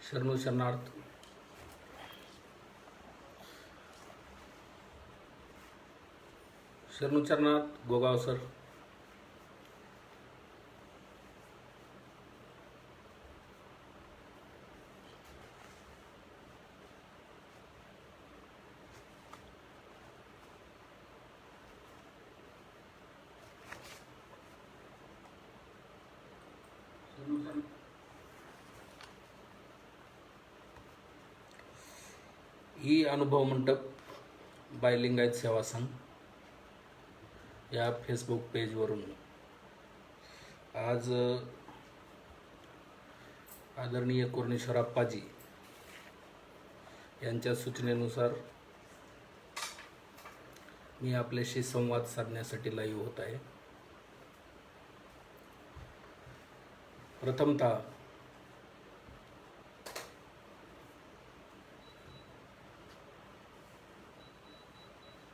शरणू शरणार्थ. शरणू शरणार्थ Gogaon sir. ही अनुभव मंडप bye Lingayat सेवा संघ या फेसबुक पेजवरून आज आदरणीय कोरणेश्वर आप्पाजी यांच्या सूचनेनुसार मी आपल्याशी संवाद साधण्यासाठी लाईव्ह होत आहे. प्रथमतः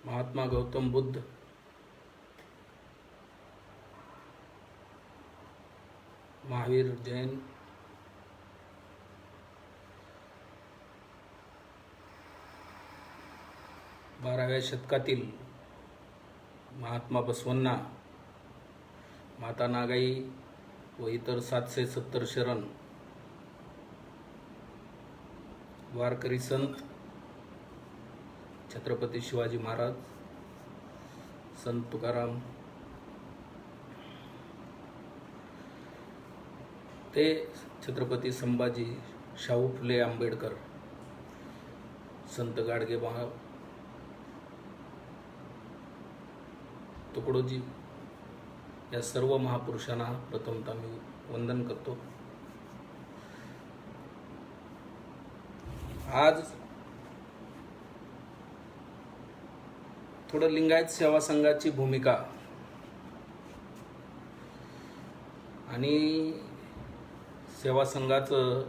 महात्मा गौतम बुद्ध महावीर जैन बाराव्या शतकातील महात्मा बसवण्णा, माता नागाई व इतर 770 शरण वारकरी संत, छत्रपती शिवाजी महाराज, संत तुकाराम ते छत्रपती संभाजी, शाहू फुले आंबेडकर, संत गाडगे बाबा तुकडोजी या सर्व महापुरुषांना प्रथमतः मी वंदन करतो. आज थोडं लिंगायत सेवा संघाची भूमिका आणि सेवा संघाचं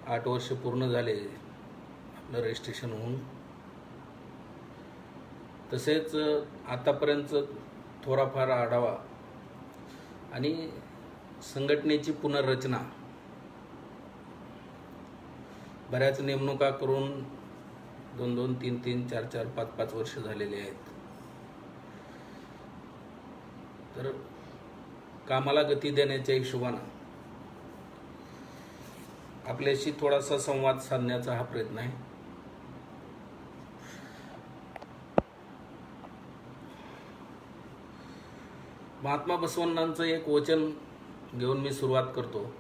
8 वर्ष पूर्ण झाले आपलं रजिस्ट्रेशन होऊन. तसेच आतापर्यंत थोडाफार आढावा आणि संघटनेची पुनर्रचना. बऱ्याच नेमणुका करून 2-2, 3-3, 4-4, 5-5 वर्ष झालेली आहेत. तर कामाला गती देण्याच्या हिशोबानं आपल्याशी थोडासा संवाद साधण्याचा हा प्रयत्न आहे. महात्मा बसवण्णांचं एक वचन घेऊन मी सुरुवात करतो.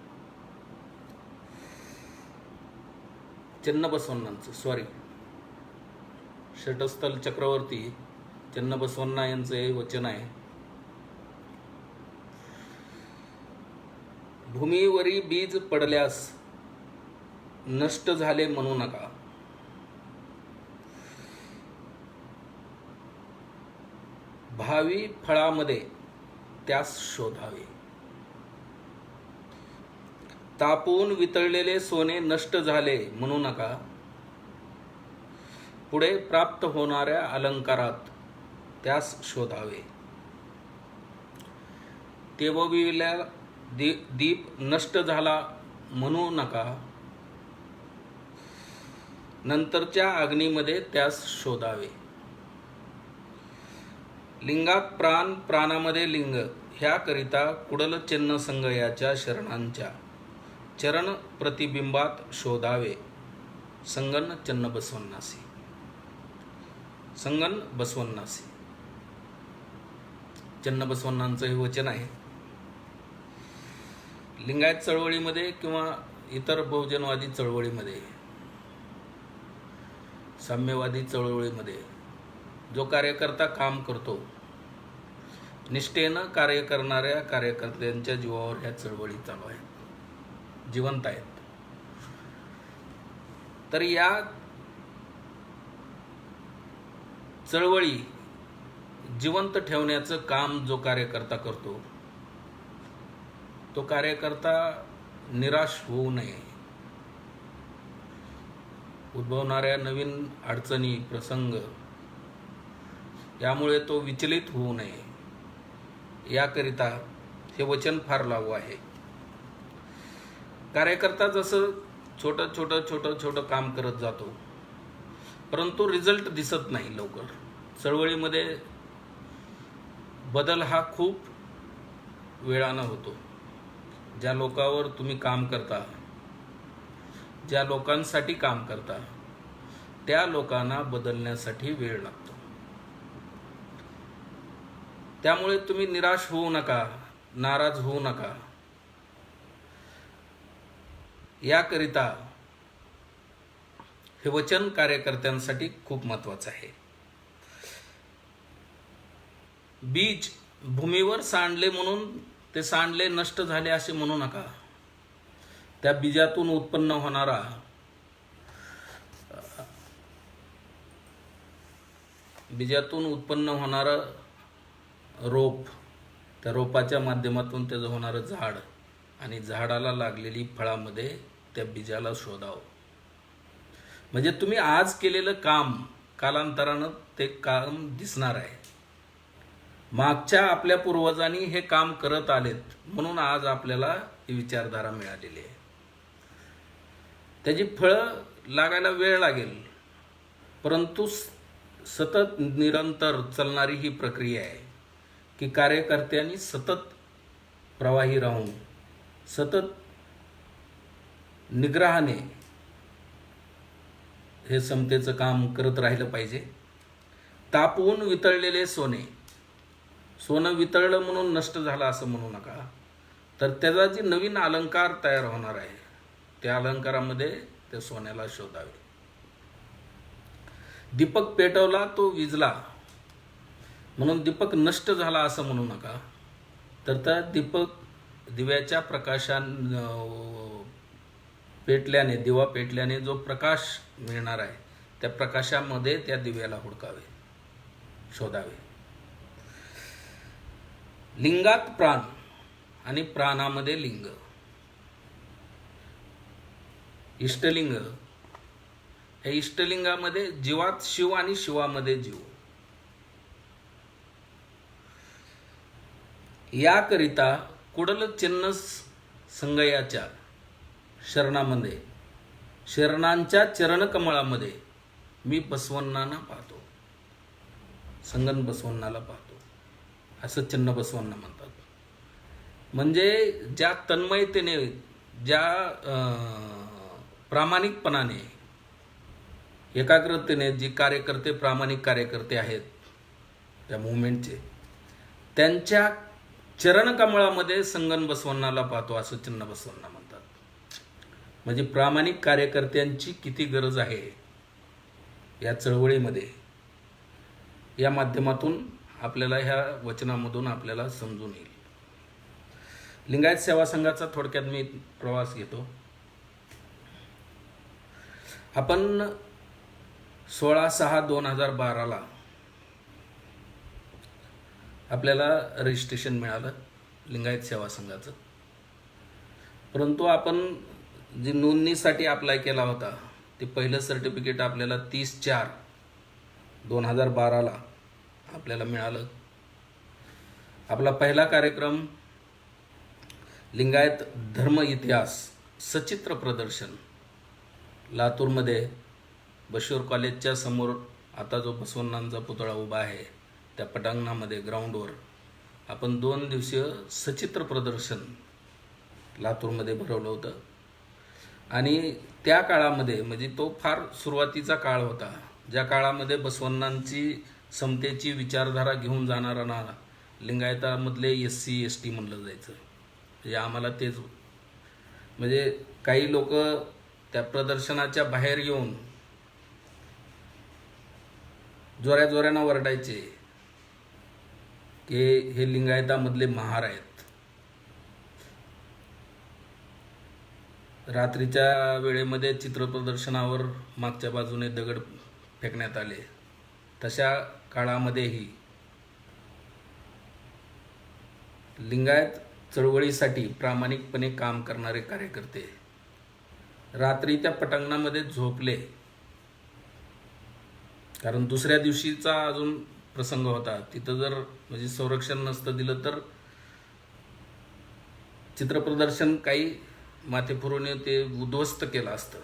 षटस्थल चक्रवर्ती चन्नबसवण्णा यांचं हे वचन आहे. भूमीवरी बीज पडल्यास नष्ट झाले म्हणू नका. भावी फळामध्ये त्यास शोधावे. तापून वितळलेले सोने नष्ट झाले म्हणू नका. पुढे प्राप्त होणाऱ्या अलंकारात त्यास शोधावे. तेवविलेला दीप नष्ट झाला म्हणू नका. नंतरच्या अग्नीमध्ये त्यास शोधावे. लिंगात प्राण, प्राणामध्ये लिंग, ह्याकरिता कुडल चिन्ह संघ याच्या शरणांच्या चरण प्रतिबिंबात शोधावे. संगन चन्नबसवण्णासी. संगन बसवण्णासी चन्नबसवण्णांचं हे वचन आहे. लिंगायत चळवळीमध्ये किंवा इतर बहुजनवादी चळवळीमध्ये, साम्यवादी चळवळीमध्ये जो कार्यकर्ता काम करतो, निष्ठेनं कार्य करणाऱ्या कार्यकर्त्यांच्या जीवावर ह्या चळवळी चालू आहेत, जिवंत आहेत. तर या चळवळी जिवंत ठेवण्याचं काम जो कार्यकर्ता करतो, तो कार्यकर्ता निराश होऊ नये. उद्भवणाऱ्या नवीन अडचणी, प्रसंग यामुळे तो विचलित होऊ नये, याकरिता हे वचन फार लागू आहे. कार्यकर्ता जसं छोटं छोटं छोटं छोटं काम करत जातो, परंतु रिझल्ट दिसत नाही लवकर. चळवळीमध्ये बदल हा खूप वेळानं होतो. ज्या लोकांवर तुम्ही काम करता, ज्या लोकांसाठी काम करता, त्या लोकांना बदलण्यासाठी वेळ लागतो. त्यामुळे तुम्ही निराश होऊ नका, नाराज होऊ नका. याकरिता हे वचन कार्यकर्त्यांसाठी खूप महत्त्वाचं आहे. बीज भूमीवर सांडले म्हणून ते सांडले नष्ट झाले असे म्हणू नका. त्या बीजातून उत्पन्न होणारा रोप, त्या रोपाच्या माध्यमातून त्याचं होणारं झाड आणि झाडाला लागलेली फळामध्ये त्या बीजाला शोधावं. म्हणजे तुम्ही आज केलेलं काम कालांतरानं ते काम दिसणार आहे. मागच्या आपल्या पूर्वजांनी हे काम करत आलेत म्हणून आज आपल्याला ही विचारधारा मिळालेली आहे. त्याची फळं लागायला वेळ लागेल, परंतु सतत निरंतर चालणारी ही प्रक्रिया आहे की कार्यकर्त्यांनी सतत प्रवाही राहून सतत निग्रहाने हे समतेचं काम करत राहिलं पाहिजे. तापवून वितळलेले सोनं वितळलं म्हणून नष्ट झालं असं म्हणू नका. तर त्याचा जे नवीन अलंकार तयार होणार आहे, त्या अलंकारामध्ये त्या सोन्याला शोधावे. दीपक पेटवला तो विझला म्हणून दीपक नष्ट झाला असं म्हणू नका. तर त्या दिव्याच्या दिवा पेटल्याने जो प्रकाश मिळणार आहे, त्या प्रकाशामध्ये त्या दिव्याला हुडकावे, शोधावे. लिंगात प्राण आणि प्राणामध्ये लिंग. इष्टलिंग, हे इष्टलिंगामध्ये जीवात शिव आणि शिवामध्ये जीव. याकरिता कुडल चिन्ह संगयाच्या शरणामध्ये, शरणांच्या चरणकमळामध्ये मी बसवण्णांना पाहतो, संगन बसवण्णाला पाहतो, असं चिन्ह बसवण्णा म्हणतात. म्हणजे ज्या तन्मयतेने, ज्या प्रामाणिकपणाने, एकाग्रतेने जे कार्यकर्ते, प्रामाणिक कार्यकर्ते आहेत त्या मुवमेंटचे, त्यांच्या चरणकमळामध्ये संगन बसवण्णाला पाहतो असं चिन्ह बसवण्णा म्हणतात. म्हणजे प्रामाणिक कार्यकर्त्यांची किती गरज आहे या चळवळीमध्ये, या माध्यमातून आपल्याला ह्या वचनामधून आपल्याला समजून येईल. लिंगायत सेवा संघाचा थोडक्यात मी प्रवास घेतो. आपण 16/6/2012 आपल्याला रजिस्ट्रेशन मिळालं लिंगायत सेवा संघाचं. परंतु आपण जी नोंदणीसाठी अप्लाय केला होता ते पहिलं सर्टिफिकेट आपल्याला 30/4/2012 आपल्याला मिळालं. आपला पहिला कार्यक्रम लिंगायत धर्म इतिहास सचित्र प्रदर्शन लातूरमध्ये बशीर कॉलेजच्या समोर आता जो बसवण्णांचा पुतळा उभा आहे त्या पटांगणामध्ये ग्राउंडवर आपण 2 दिवसीय सचित्र प्रदर्शन लातूरमध्ये भरवलं होतं. आणि त्या काळामध्ये, म्हणजे तो फार सुरुवातीचा काळ होता, ज्या काळामध्ये बसवण्णांची समतेची विचारधारा घेऊन जाणारा लिंगायतामधले SC ST म्हणलं जायचं. म्हणजे आम्हाला तेच, म्हणजे काही लोक त्या प्रदर्शनाच्या बाहेर येऊन जोऱ्यानं वरडायचे की हे लिंगायतामधले महार आहेत. रात्रीच्या वेळेमध्ये चित्रप्रदर्शनावर मागच्या बाजूने दगड फेकण्यात आले. तशा काळामध्येही लिंगायत चळवळीसाठी प्रामाणिकपणे काम करणारे कार्यकर्ते रात्री त्या पटांगणामध्ये झोपले. कारण दुसऱ्या दिवशीचा अजून प्रसंग होता. तिथं जर म्हणजे संरक्षण नसतं दिलं तर चित्रप्रदर्शन काही माथे फिरून ते उद्ध्वस्त केलं असतं.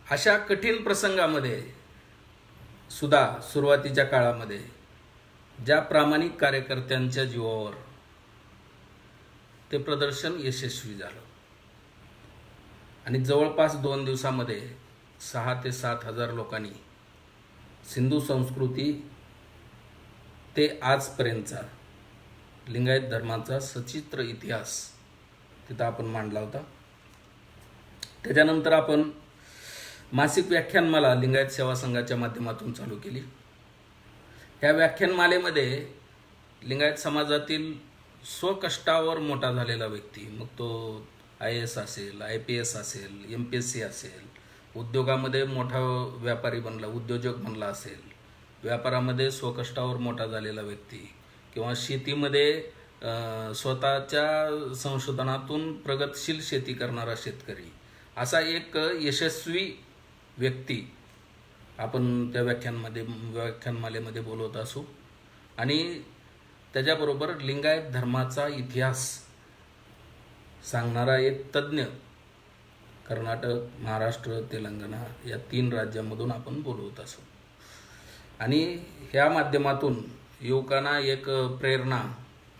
अशा कठीण प्रसंगामध्ये सुद्धा सुरुवातीच्या काळामध्ये ज्या प्रामाणिक कार्यकर्त्यांच्या जीवावर ते प्रदर्शन यशस्वी झालं आणि जवळपास 2 दिवसामध्ये 6 ते 7 हजार लोकांनी सिंधू संस्कृती ते आजपर्यंतचा लिंगायत धर्माचा सचित्र इतिहास तिथं आपण मांडला होता. त्याच्यानंतर आपण मासिक व्याख्यानमाला लिंगायत सेवा संघाच्या माध्यमातून चालू केली. ह्या व्याख्यानमालेमध्ये लिंगायत समाजातील स्वकष्टावर मोठा झालेला व्यक्ती, मग तो IAS असेल, IPS असेल, MPSC असेल, उद्योगामध्ये मोठा व्यापारी बनला, उद्योजक बनला असेल, व्यापारामध्ये स्वकष्टावर मोठा झालेला व्यक्ती, किंवा शेतीमध्ये स्वतःच्या संशोधनातून प्रगतशील शेती करणारा शेतकरी, असा एक यशस्वी व्यक्ती आपण त्या व्याख्यानमालेमध्ये बोलवत असू. आणि त्याच्याबरोबर लिंगायत धर्माचा इतिहास सांगणारा एक तज्ज्ञ कर्नाटक, महाराष्ट्र, तेलंगणा या 3 राज्यांमधून आपण बोलवत असू. आणि ह्या माध्यमातून युवकांना एक प्रेरणा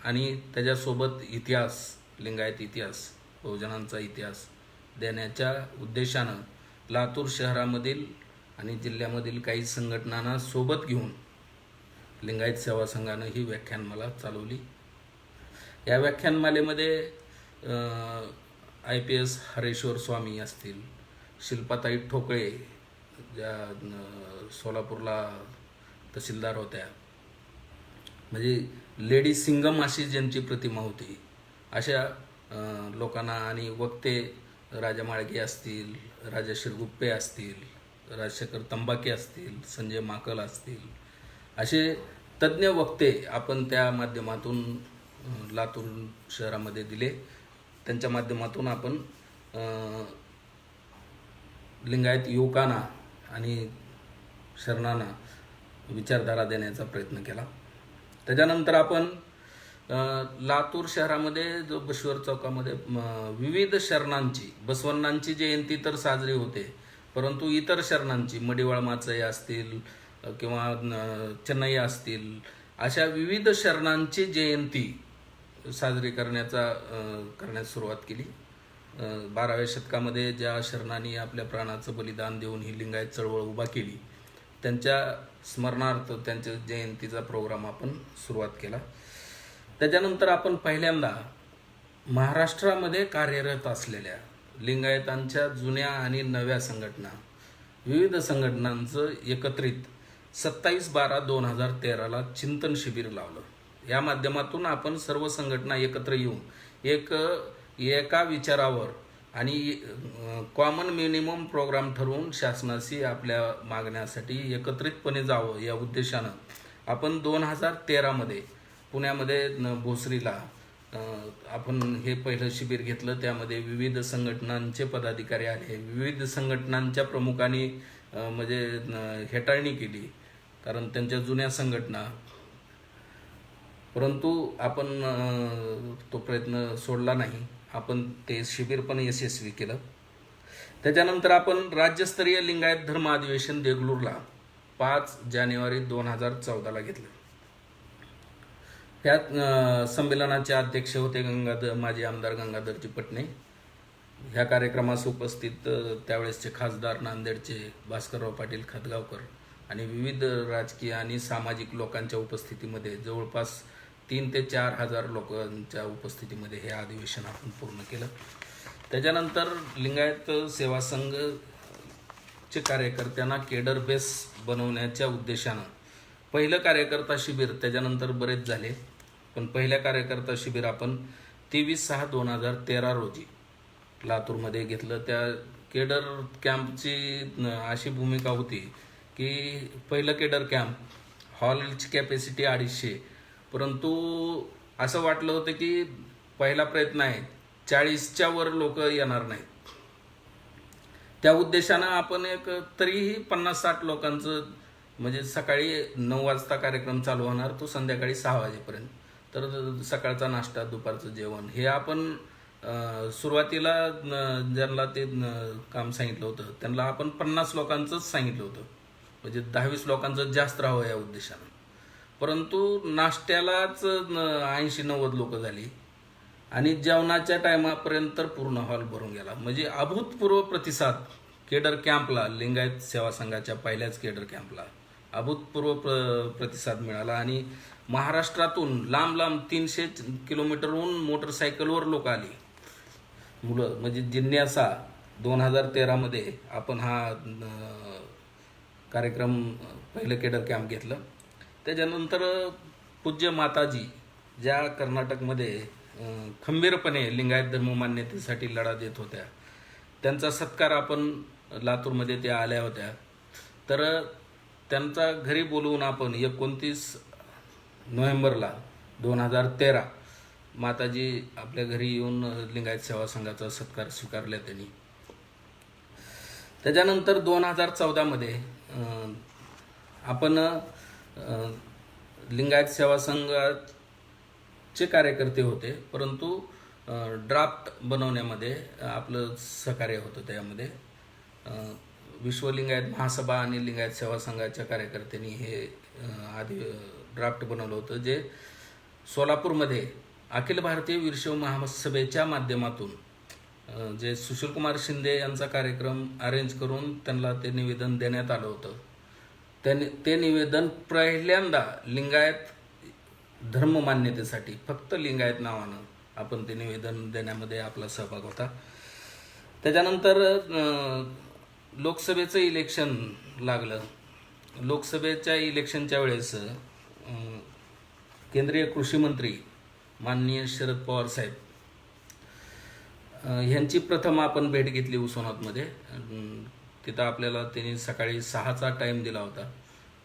आणि त्याच्यासोबत इतिहास, लिंगायत इतिहास, बहुजनांचा इतिहास देण्याच्या उद्देशानं लातूर शहरामधील आणि जिल्ह्यामधील काही संघटनांना सोबत घेऊन लिंगायत सेवा संघानं ही व्याख्यानमाला चालवली. या व्याख्यानमालेमध्ये IPS हरेश्वर स्वामी असतील, शिल्पाताई ठोकळे ज्या सोलापूरला तहसीलदार होत्या, म्हणजे लेडी सिंगम अशी ज्यांची प्रतिमा होती, अशा लोकांना, आणि वक्ते राजा माळगे असतील, राजा शिरगुप्पे असतील, राजशेखर तंबाके असतील, संजय माकल असतील, असे तज्ज्ञ वक्ते आपण त्या माध्यमातून लातूर शहरामध्ये दिले. त्यांच्या माध्यमातून आपण लिंगायत युवकांना आणि शरणांना विचारधारा देण्याचा प्रयत्न केला. त्याच्यानंतर आपण लातूर शहरामध्ये जो बसवेश्वर चौकामध्ये विविध शरणांची, बसवण्णांची जयंती तर साजरी होते, परंतु इतर शरणांची, मडिवाळ माचई असतील किंवा चेन्नई असतील, अशा विविध शरणांची जयंती साजरी करण्यास सुरुवात केली. 12व्या शतकामध्ये ज्या शरणांनी आपल्या प्राणाचं बलिदान देऊन ही लिंगायत चळवळ उभा केली, त्यांच्या स्मरणार्थ त्यांच्या जयंतीचा प्रोग्राम आपण सुरुवात केला. त्याच्यानंतर आपण पहिल्यांदा महाराष्ट्रामध्ये कार्यरत असलेल्या लिंगायतांच्या जुन्या आणि नव्या संघटना, विविध संघटनांचं एकत्रित 27/12/2013 चिंतन शिबिर लावलं. या माध्यमातून आपण सर्व संघटना एकत्र येऊन एका विचारावर आणि कॉमन मिनिमम प्रोग्राम ठरवून शासनाशी आपल्या मागण्यासाठी एकत्रितपणे जावं या उद्देशानं आपण 2013मध्ये पुण्यामध्ये भोसरीला आपण हे पहिलं शिबिर घेतलं. त्यामध्ये विविध संघटनांचे पदाधिकारी आले, विविध संघटनांच्या प्रमुखांनी म्हणजे हेटाळणी केली, कारण त्यांच्या जुन्या संघटना, परंतु आपण तो प्रयत्न सोडला नाही. आपण ते शिबिर पण यशस्वी केलं. त्याच्यानंतर आपण राज्यस्तरीय लिंगायत धर्म अधिवेशन देगलूरला 5 जानेवारी 2014ला घेतलं. ह्या संमेलनाचे अध्यक्ष होते माजी आमदार गंगाधरजी पटणे. ह्या कार्यक्रमास उपस्थित त्यावेळेसचे खासदार नांदेडचे भास्करराव पाटील खतगावकर आणि विविध राजकीय आणि सामाजिक लोकांच्या उपस्थितीमध्ये जवळपास 3 ते 4 हजार लोकांच्या उपस्थितीमध्ये हे अधिवेशन आपण पूर्ण केलं. त्याच्यानंतर लिंगायत सेवा संघचे कार्यकर्त्यांना केडर बेस बनवण्याच्या उद्देशानं पहिलं कार्यकर्ता शिबिर, त्याच्यानंतर बरेच झाले, पण पहिल्या कार्यकर्ता शिबिर आपण 23/6/2013 रोजी लातूरमध्ये घेतलं. त्या केडर कॅम्पची अशी भूमिका होती की पहिलं केडर कॅम्प, हॉलची कॅपॅसिटी 250, परंतु असं वाटलं होतं की पहिला प्रयत्न आहे, 40च्या वर लोक येणार नाहीत. त्या उद्देशानं आपण एक तरीही 50-60 लोकांचं, म्हणजे सकाळी 9 वाजता कार्यक्रम चालू होणार, तो संध्याकाळी 6 वाजेपर्यंत, तर सकाळचा नाश्ता, दुपारचं जेवण हे आपण सुरुवातीला ज्यांना ते काम सांगितलं होतं त्यांना आपण 50 लोकांचंच सांगितलं होतं, म्हणजे 10-20 लोकांचं जास्त राहावं या उद्देशानं. परंतु नाश्त्यालाच 80-90 लोक झाली आणि जेवणाच्या टायमापर्यंत तर पूर्ण हॉल भरून गेला. म्हणजे अभूतपूर्व प्रतिसाद केडर कॅम्पला, लिंगायत सेवा संघाच्या पहिल्याच केडर कॅम्पला अभूतपूर्व प्रतिसाद मिळाला आणि महाराष्ट्रातून लांब लांब 300 किलोमीटरहून मोटरसायकलवर लोक आली, मुलं. म्हणजे जिज्ञासा 2013 आपण हा कार्यक्रम पहिलं केडर कॅम्प घेतलं. त्याच्यानंतर पूज्य माताजी ज्या कर्नाटकमध्ये खंबीरपणे लिंगायत धर्ममान्यतेसाठी लढा देत होत्या, त्यांचा सत्कार आपण लातूरमध्ये त्या आल्या होत्या. तर त्यांचा घरी बोलवून आपण 29 नोव्हेंबरला 2013 माताजी आपल्या घरी येऊन लिंगायत सेवा संघाचा सत्कार स्वीकारला त्यांनी. त्याच्यानंतर 2014 आपण लिंगायत सेवा संघाचे कार्यकर्ते होते, परंतु ड्राफ्ट बनवण्यामध्ये आपलं सहकार्य होतं. त्यामध्ये विश्व लिंगायत महासभा आणि लिंगायत सेवा संघाच्या कार्यकर्त्यांनी हे आधी ड्राफ्ट बनवलं होतं, जे सोलापूरमध्ये अखिल भारतीय वीरशैव महासभेच्या माध्यमातून जे सुशीलकुमार शिंदे यांचा कार्यक्रम अरेंज करून त्यांना ते निवेदन देण्यात आलं होतं. ते निवेदन पहिल्यांदा लिंगायत धर्ममान्यतेसाठी फक्त लिंगायत नावानं आपण ते निवेदन देण्यामध्ये आपला सहभाग होता. त्याच्यानंतर लोकसभेचं इलेक्शन लागलं. लोकसभेच्या इलेक्शनच्या वेळेस केंद्रीय कृषी मंत्री माननीय शरद पवार साहेब ह्यांची प्रथम आपण भेट घेतली उस्मानाबादमध्ये. तिथं आपल्याला त्यांनी सकाळी 6चा टाईम दिला होता,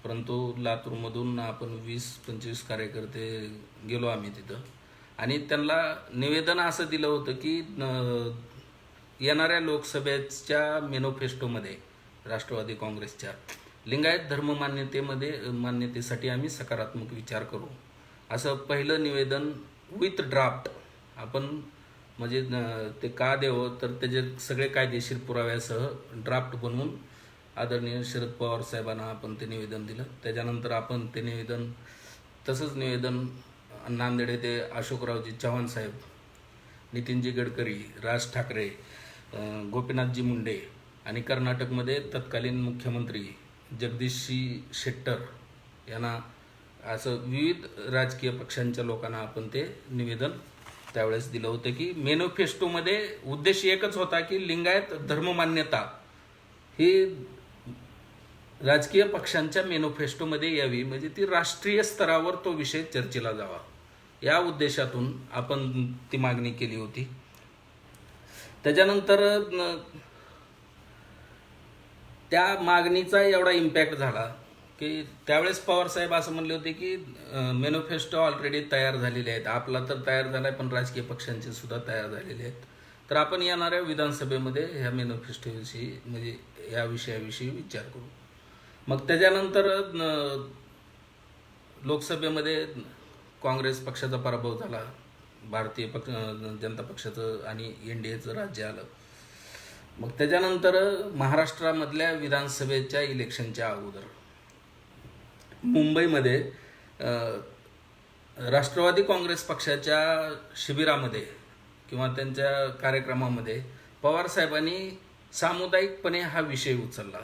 परंतु लातूरमधून आपण 20-25 कार्यकर्ते गेलो आम्ही तिथं आणि त्यांना निवेदन असं दिलं होतं की येणाऱ्या लोकसभेच्या मॅनिफेस्टोमध्ये राष्ट्रवादी काँग्रेसच्या लिंगायत मान्यतेसाठी आम्ही सकारात्मक विचार करू, असं पहिलं निवेदन विथ ड्राफ्ट आपण, म्हणजे ते का द्यावं तर त्याचे सगळे कायदेशीर पुराव्यासह ड्राफ्ट बनवून आदरणीय शरद पवार साहेबांना आपण ते निवेदन दिलं. त्याच्यानंतर आपण ते निवेदन तसंच निवेदन नांदेड येथे अशोकरावजी चव्हाण साहेब, नितीनजी गडकरी, राज ठाकरे, गोपीनाथजी मुंडे आणि कर्नाटकमध्ये तत्कालीन मुख्यमंत्री जगदीशजी शेट्टर यांना, असं विविध राजकीय पक्षांच्या लोकांना आपण ते निवेदन त्यावेळेस दिलं होतं की मॅनिफेस्टोमध्ये उद्देश एकच होता की लिंगायत धर्ममान्यता ही राजकीय पक्षांच्या मॅनिफेस्टोमध्ये यावी, म्हणजे ती राष्ट्रीय स्तरावर तो विषय चर्चेला जावा, या उद्देशातून आपण ती मागणी केली होती. त्याच्यानंतर त्या मागणीचा एवढा इम्पॅक्ट झाला की त्यावेळेस पवार साहेब असं म्हणले होते की मॅनिफेस्टो ऑलरेडी तयार झालेले आहेत, आपला तर तयार झाला आहे पण राजकीय पक्षांचे सुद्धा तयार झालेले आहेत, तर आपण येणाऱ्या विधानसभेमध्ये ह्या मॅनिफेस्टोविषयी, म्हणजे या विषयाविषयी विचार करू. मग त्याच्यानंतर लोकसभेमध्ये काँग्रेस पक्षाचा पराभव झाला, भारतीय जनता पक्षाचं आणि NDAचं राज्य आलं. मग त्याच्यानंतर महाराष्ट्रामधल्या विधानसभेच्या इलेक्शनच्या अगोदर मुंबईमध्ये राष्ट्रवादी काँग्रेस पक्षाच्या शिबिरामध्ये किंवा त्यांच्या कार्यक्रमामध्ये पवार साहेबांनी सामुदायिकपणे हा विषय उचलला.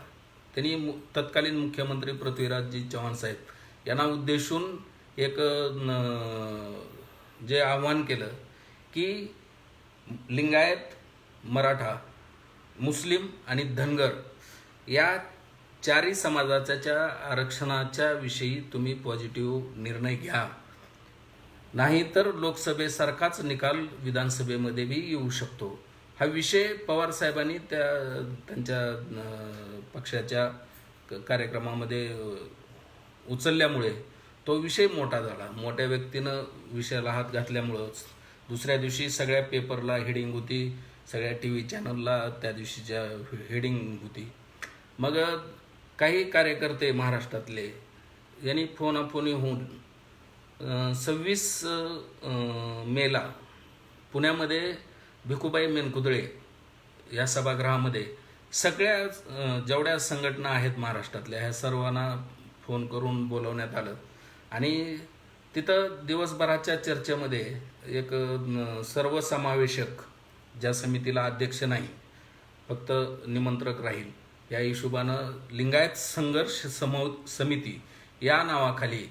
त्यांनी तत्कालीन मुख्यमंत्री पृथ्वीराजजी चव्हाण साहेब यांना उद्देशून एक जे आव्हान केलं की लिंगायत, मराठा, मुस्लिम आणि धनगर या चारही समाजाच्या आरक्षणाच्या विषयी तुम्ही पॉझिटिव्ह निर्णय घ्या, नाहीतर लोकसभेसारखाच निकाल विधानसभेमध्ये बी येऊ शकतो. हा विषय पवार साहेबांनी त्यांच्या पक्षाच्या कार्यक्रमामध्ये उचलल्यामुळे तो विषय मोठा झाला. मोठ्या व्यक्तीनं विषयाला हात घातल्यामुळंच दुसऱ्या दिवशी सगळ्या पेपरला हेडिंग होती, सगळ्या TV चॅनलला त्या दिवशीच्या हेडिंग होती. मग काही कार्यकर्ते महाराष्ट्रातले यांनी फोनाफोनी होऊन 26 मेला पुण्यामध्ये भिकुबाई मेनकुदळे या सभागृहामध्ये सगळ्या जेवढ्या संघटना आहेत महाराष्ट्रातल्या ह्या सर्वांना फोन करून बोलवण्यात आलं आणि तिथं दिवसभराच्या चर्चेमध्ये एक सर्वसमावेशक, ज्या समितीला अध्यक्ष नाही फक्त निमंत्रक राहील, या हिशोबानं लिंगायत संघर्ष समिती या नावाखाली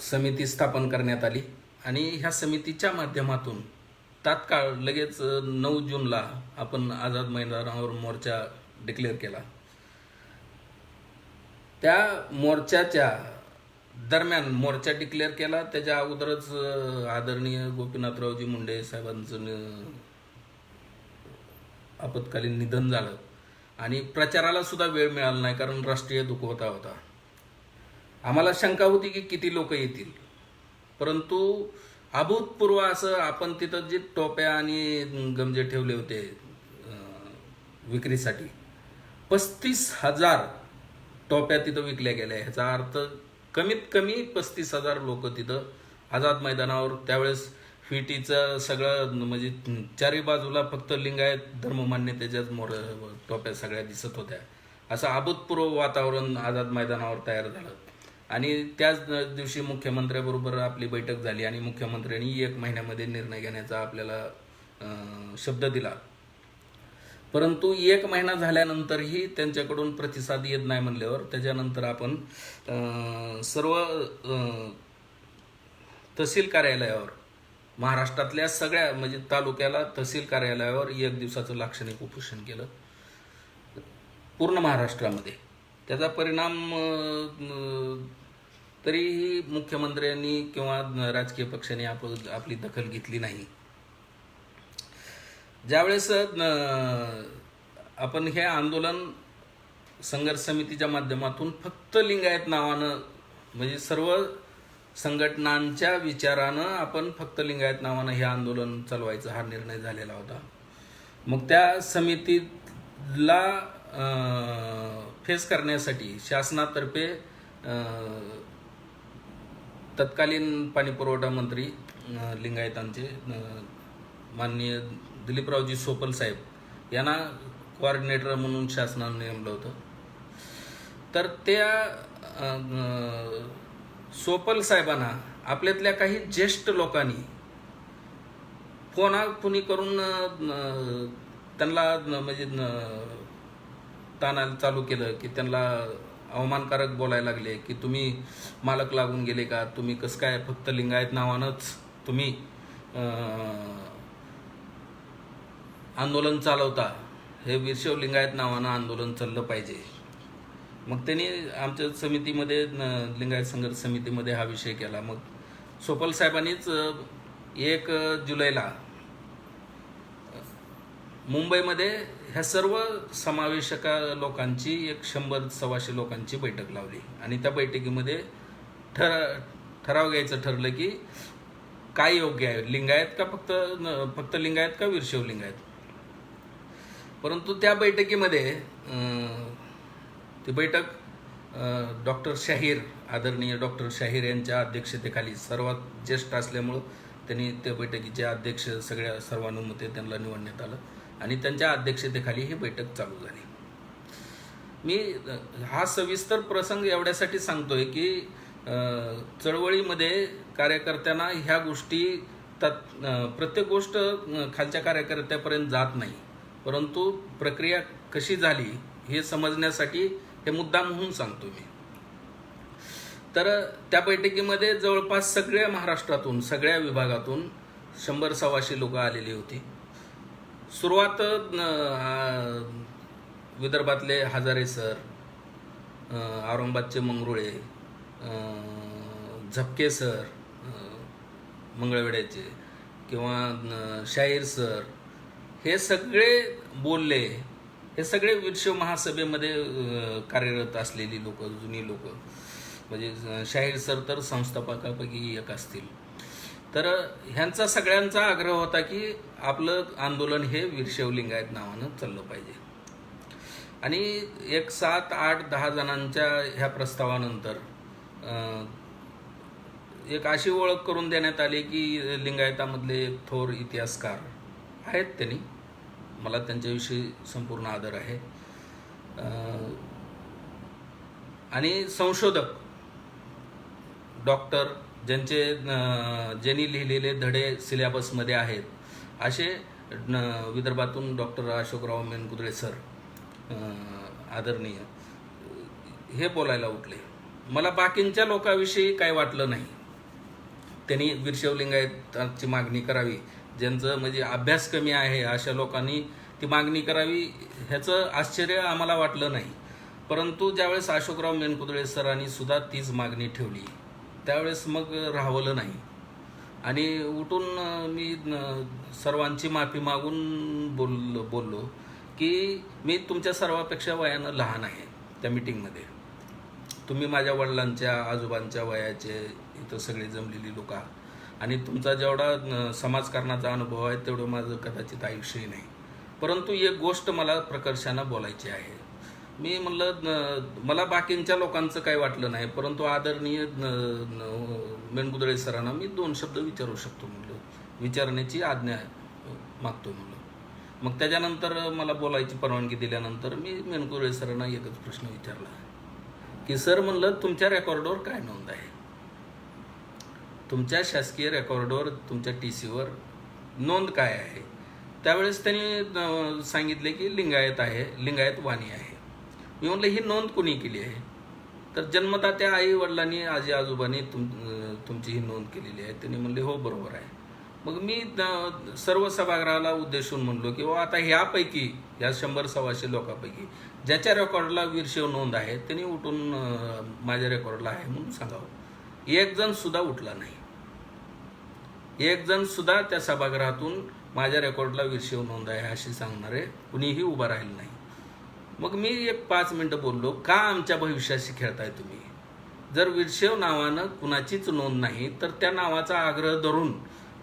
समिती स्थापन करण्यात आली आणि ह्या समितीच्या माध्यमातून तात्काळ लगेच 9 जूनला आपण आझाद मैदानावर मोर्चा डिक्लेअर केला. त्या मोर्चाच्या दरम्यान मोर्चा डिक्लेअर केला त्याच्या अगोदरच आदरणीय गोपीनाथरावजी मुंडे साहेबांचं आपत्कालीन निधन झालं आणि प्रचाराला सुद्धा वेळ मिळाला नाही, कारण राष्ट्रीय दुखवटा होता. आम्हाला शंका होती की किती लोक येतील, परंतु अभूतपूर्व असं आपण तिथं जे टोप्या आणि गमजे ठेवले होते विक्रीसाठी, 35,000 टोप्या तिथं विकल्या गेल्या. ह्याचा अर्थ कमीत कमी 35,000 लोक तिथं आझाद मैदानावर. त्यावेळेस फिटीचं सगळं म्हणजे चारी बाजूला फक्त लिंगायत धर्ममान्यतेच्याच टोप्या सगळ्या दिसत होत्या. असं अभूतपूर्व वातावरण आझाद मैदानावर तयार झालं आणि त्याच दिवशी मुख्यमंत्र्याबरोबर आपली बैठक झाली आणि मुख्यमंत्र्यांनी 1 महिन्यामध्ये निर्णय घेण्याचा आपल्याला शब्द दिला. परंतु 1 महिना झाल्यानंतरही त्यांच्याकडून प्रतिसाद येत नाही म्हणल्यावर त्याच्यानंतर आपण सर्व तहसील कार्यालयावर, महाराष्ट्रातल्या सगळ्या म्हणजे तालुक्याला तहसील कार्यालयावर 1 दिवसाचं लाक्षणिक उपोषण केलं पूर्ण महाराष्ट्रामध्ये. त्याचा परिणाम तरीही मुख्यमंत्र्यांनी किंवा राजकीय पक्षांनी आपली दखल घेतली नाही. ज्यावेळेस आपण हे आंदोलन संघर्ष समितीच्या माध्यमातून फक्त लिंगायत नावानं, म्हणजे सर्व संघटनांच्या विचारानं आपण फक्त लिंगायत नावानं हे आंदोलन चालवायचा हा निर्णय झालेला होता. मग त्या समितीला फेस करण्यासाठी शासनातर्फे तत्कालीन पाणीपुरवठा मंत्री लिंगायतांचे माननीय दिलीपरावजी सोपल साहेब यांना कोऑर्डिनेटर म्हणून शासनाने नेमलं होतं. तर त्या सोपल साहेबांना आपल्यातल्या काही ज्येष्ठ लोकांनी फोनाफोनी करून त्यांना म्हणजे ताणायला चालू केलं की त्यांना अवमानकारक बोलायला लागले की तुम्ही मालक लागून गेले का, तुम्ही कसं काय फक्त लिंगायत नावानंच तुम्ही आंदोलन चालवता, हे वीरशैव लिंगायत नावानं आंदोलन चाललं पाहिजे. मग त्यांनी आमच्या समितीमध्ये लिंगायत संघर्ष समितीमध्ये हा विषय केला. मग सोपल साहेबांनीच 1 जुलैला मुंबईमध्ये ह्या सर्व समावेशक लोकांची एक 100-125 लोकांची बैठक लावली आणि त्या बैठकीमध्ये ठराव घ्यायचं ठरलं की काय योग्य आहे, लिंगायत का फक्त लिंगायत का वीरशैव लिंगायत. परंतु त्या बैठकीमध्ये ती बैठक डॉक्टर शाहीर, आदरणीय डॉक्टर शाहीर यांच्या अध्यक्षतेखाली, सर्वात ज्येष्ठ असल्यामुळं त्यांनी त्या बैठकीचे अध्यक्ष सर्वानुमते त्यांना निवडण्यात आलं आणि त्यांच्या अध्यक्षतेखाली ही बैठक चालू झाली. मी हा सविस्तर प्रसंग एवढ्यासाठी सांगतोय की चळवळीमध्ये कार्यकर्त्यांना ह्या गोष्टी प्रत्येक गोष्ट खालच्या कार्यकर्त्यापर्यंत जात नाही, परंतु प्रक्रिया कशी झाली हे समजण्यासाठी हे मुद्दाम म्हणून सांगतो मी. तर त्या बैठकीमध्ये जवळपास सगळ्या महाराष्ट्रातून, सगळ्या विभागातून 100-125 लोक आलेली होती. सुरुवात विदर्भातले हजारे सर, औरंगाबादचे मंगरुळे, झपके सर मंगळवेड्याचे, किंवा शाहीर सर, हे सगळे बोलले. हे सगळे वीरशैव महासभेमध्ये कार्यरत असलेली लोक, जुनी लोक, म्हणजे शाहीर सर तर संस्थापकापैकी एक असतील. तर ह्यांचा सगळ्यांचा आग्रह होता की आपलं आंदोलन हे वीरशैव लिंगायत नावानं चाललं पाहिजे. आणि 7, 8, 10 जणांच्या ह्या प्रस्तावानंतर एक अशी ओळख करून देण्यात आली की लिंगायतामधले एक थोर इतिहासकार आहेत. त्यांनी मला त्यांच्याविषयी संपूर्ण आदर आहे. आणि संशोधक डॉक्टर ज्यांनी लिहिलेले धडे सिलेबसमध्ये आहेत असे विदर्भातून डॉक्टर अशोकराव मेनकुदळे सर आदरणीय हे बोलायला उठले. मला बाकींच्या लोकांविषयी काही वाटलं नाही. त्यांनी वीरशैव लिंगायताची मागणी करावी, ज्यांचं म्हणजे अभ्यास कमी आहे अशा लोकांनी ती मागणी करावी ह्याचं आश्चर्य आम्हाला वाटलं नाही. परंतु ज्यावेळेस अशोकराव मेनकुदळे सरांनी सुद्धा तीच मागणी ठेवली त्यावेळेस मग राहवलं नाही आणि उठून मी सर्वांची माफी मागून बोललो की मी तुमच्या सर्वांपेक्षा वयानं लहान आहे. त्या मीटिंगमध्ये तुम्ही माझ्या वडिलांच्या आजोबांच्या वयाचे इथं सगळे जमलेली लोक आहात आणि तुमचा जेवढा समाजकारणाचा अनुभव आहे तेवढं माझं कदाचित आयुष्यही नाही. परंतु एक गोष्ट मला प्रकर्षानं बोलायची आहे. मी म्हणलं मला बाकींच्या लोकांचं काही वाटलं नाही, परंतु आदरणीय मेनकुदळे सरांना मी 2 शब्द विचारू शकतो म्हणलं, विचारण्याची आज्ञा मागतो म्हणलं. मग त्याच्यानंतर मला बोलायची परवानगी दिल्यानंतर मी मेनकुदळे सरांना एकच प्रश्न विचारला की सर म्हणलं तुमच्या रेकॉर्डवर काय नोंद आहे? तुमच्या शासकीय रेकॉर्डवर तुमच्या TCवर नोंद काय आहे? त्यावेळेस त्यांनी सांगितले की लिंगायत आहे, लिंगायत वाणी आहे. मी म्हणलं ही नोंद कुणी केली आहे? तर जन्मता त्या आई वडिलांनी आजी आजोबांनी तुमची ही नोंद केलेली आहे. त्यांनी म्हणले हो बरोबर आहे. मग मी सर्व सभागृहाला उद्देशून म्हणलो की आता ह्यापैकी या 100-125 लोकांपैकी ज्याच्या रेकॉर्डला वीरशैव नोंद आहे त्यांनी उठून माझ्या रेकॉर्डला आहे म्हणून सांगावं. एक जण सुद्धा उठला नाही. एक जण सुद्धा त्या सभागृहातून माझ्या रेकॉर्डला वीरशैव नोंद आहे अशी सांगणारे कुणीही उभा राहिलं नाही. मग मी एक 5 मिनिटं बोललो, का आमच्या भविष्याशी खेळताय तुम्ही? जर वीरशैव नावानं कुणाचीच नोंद नाही तर त्या नावाचा आग्रह धरून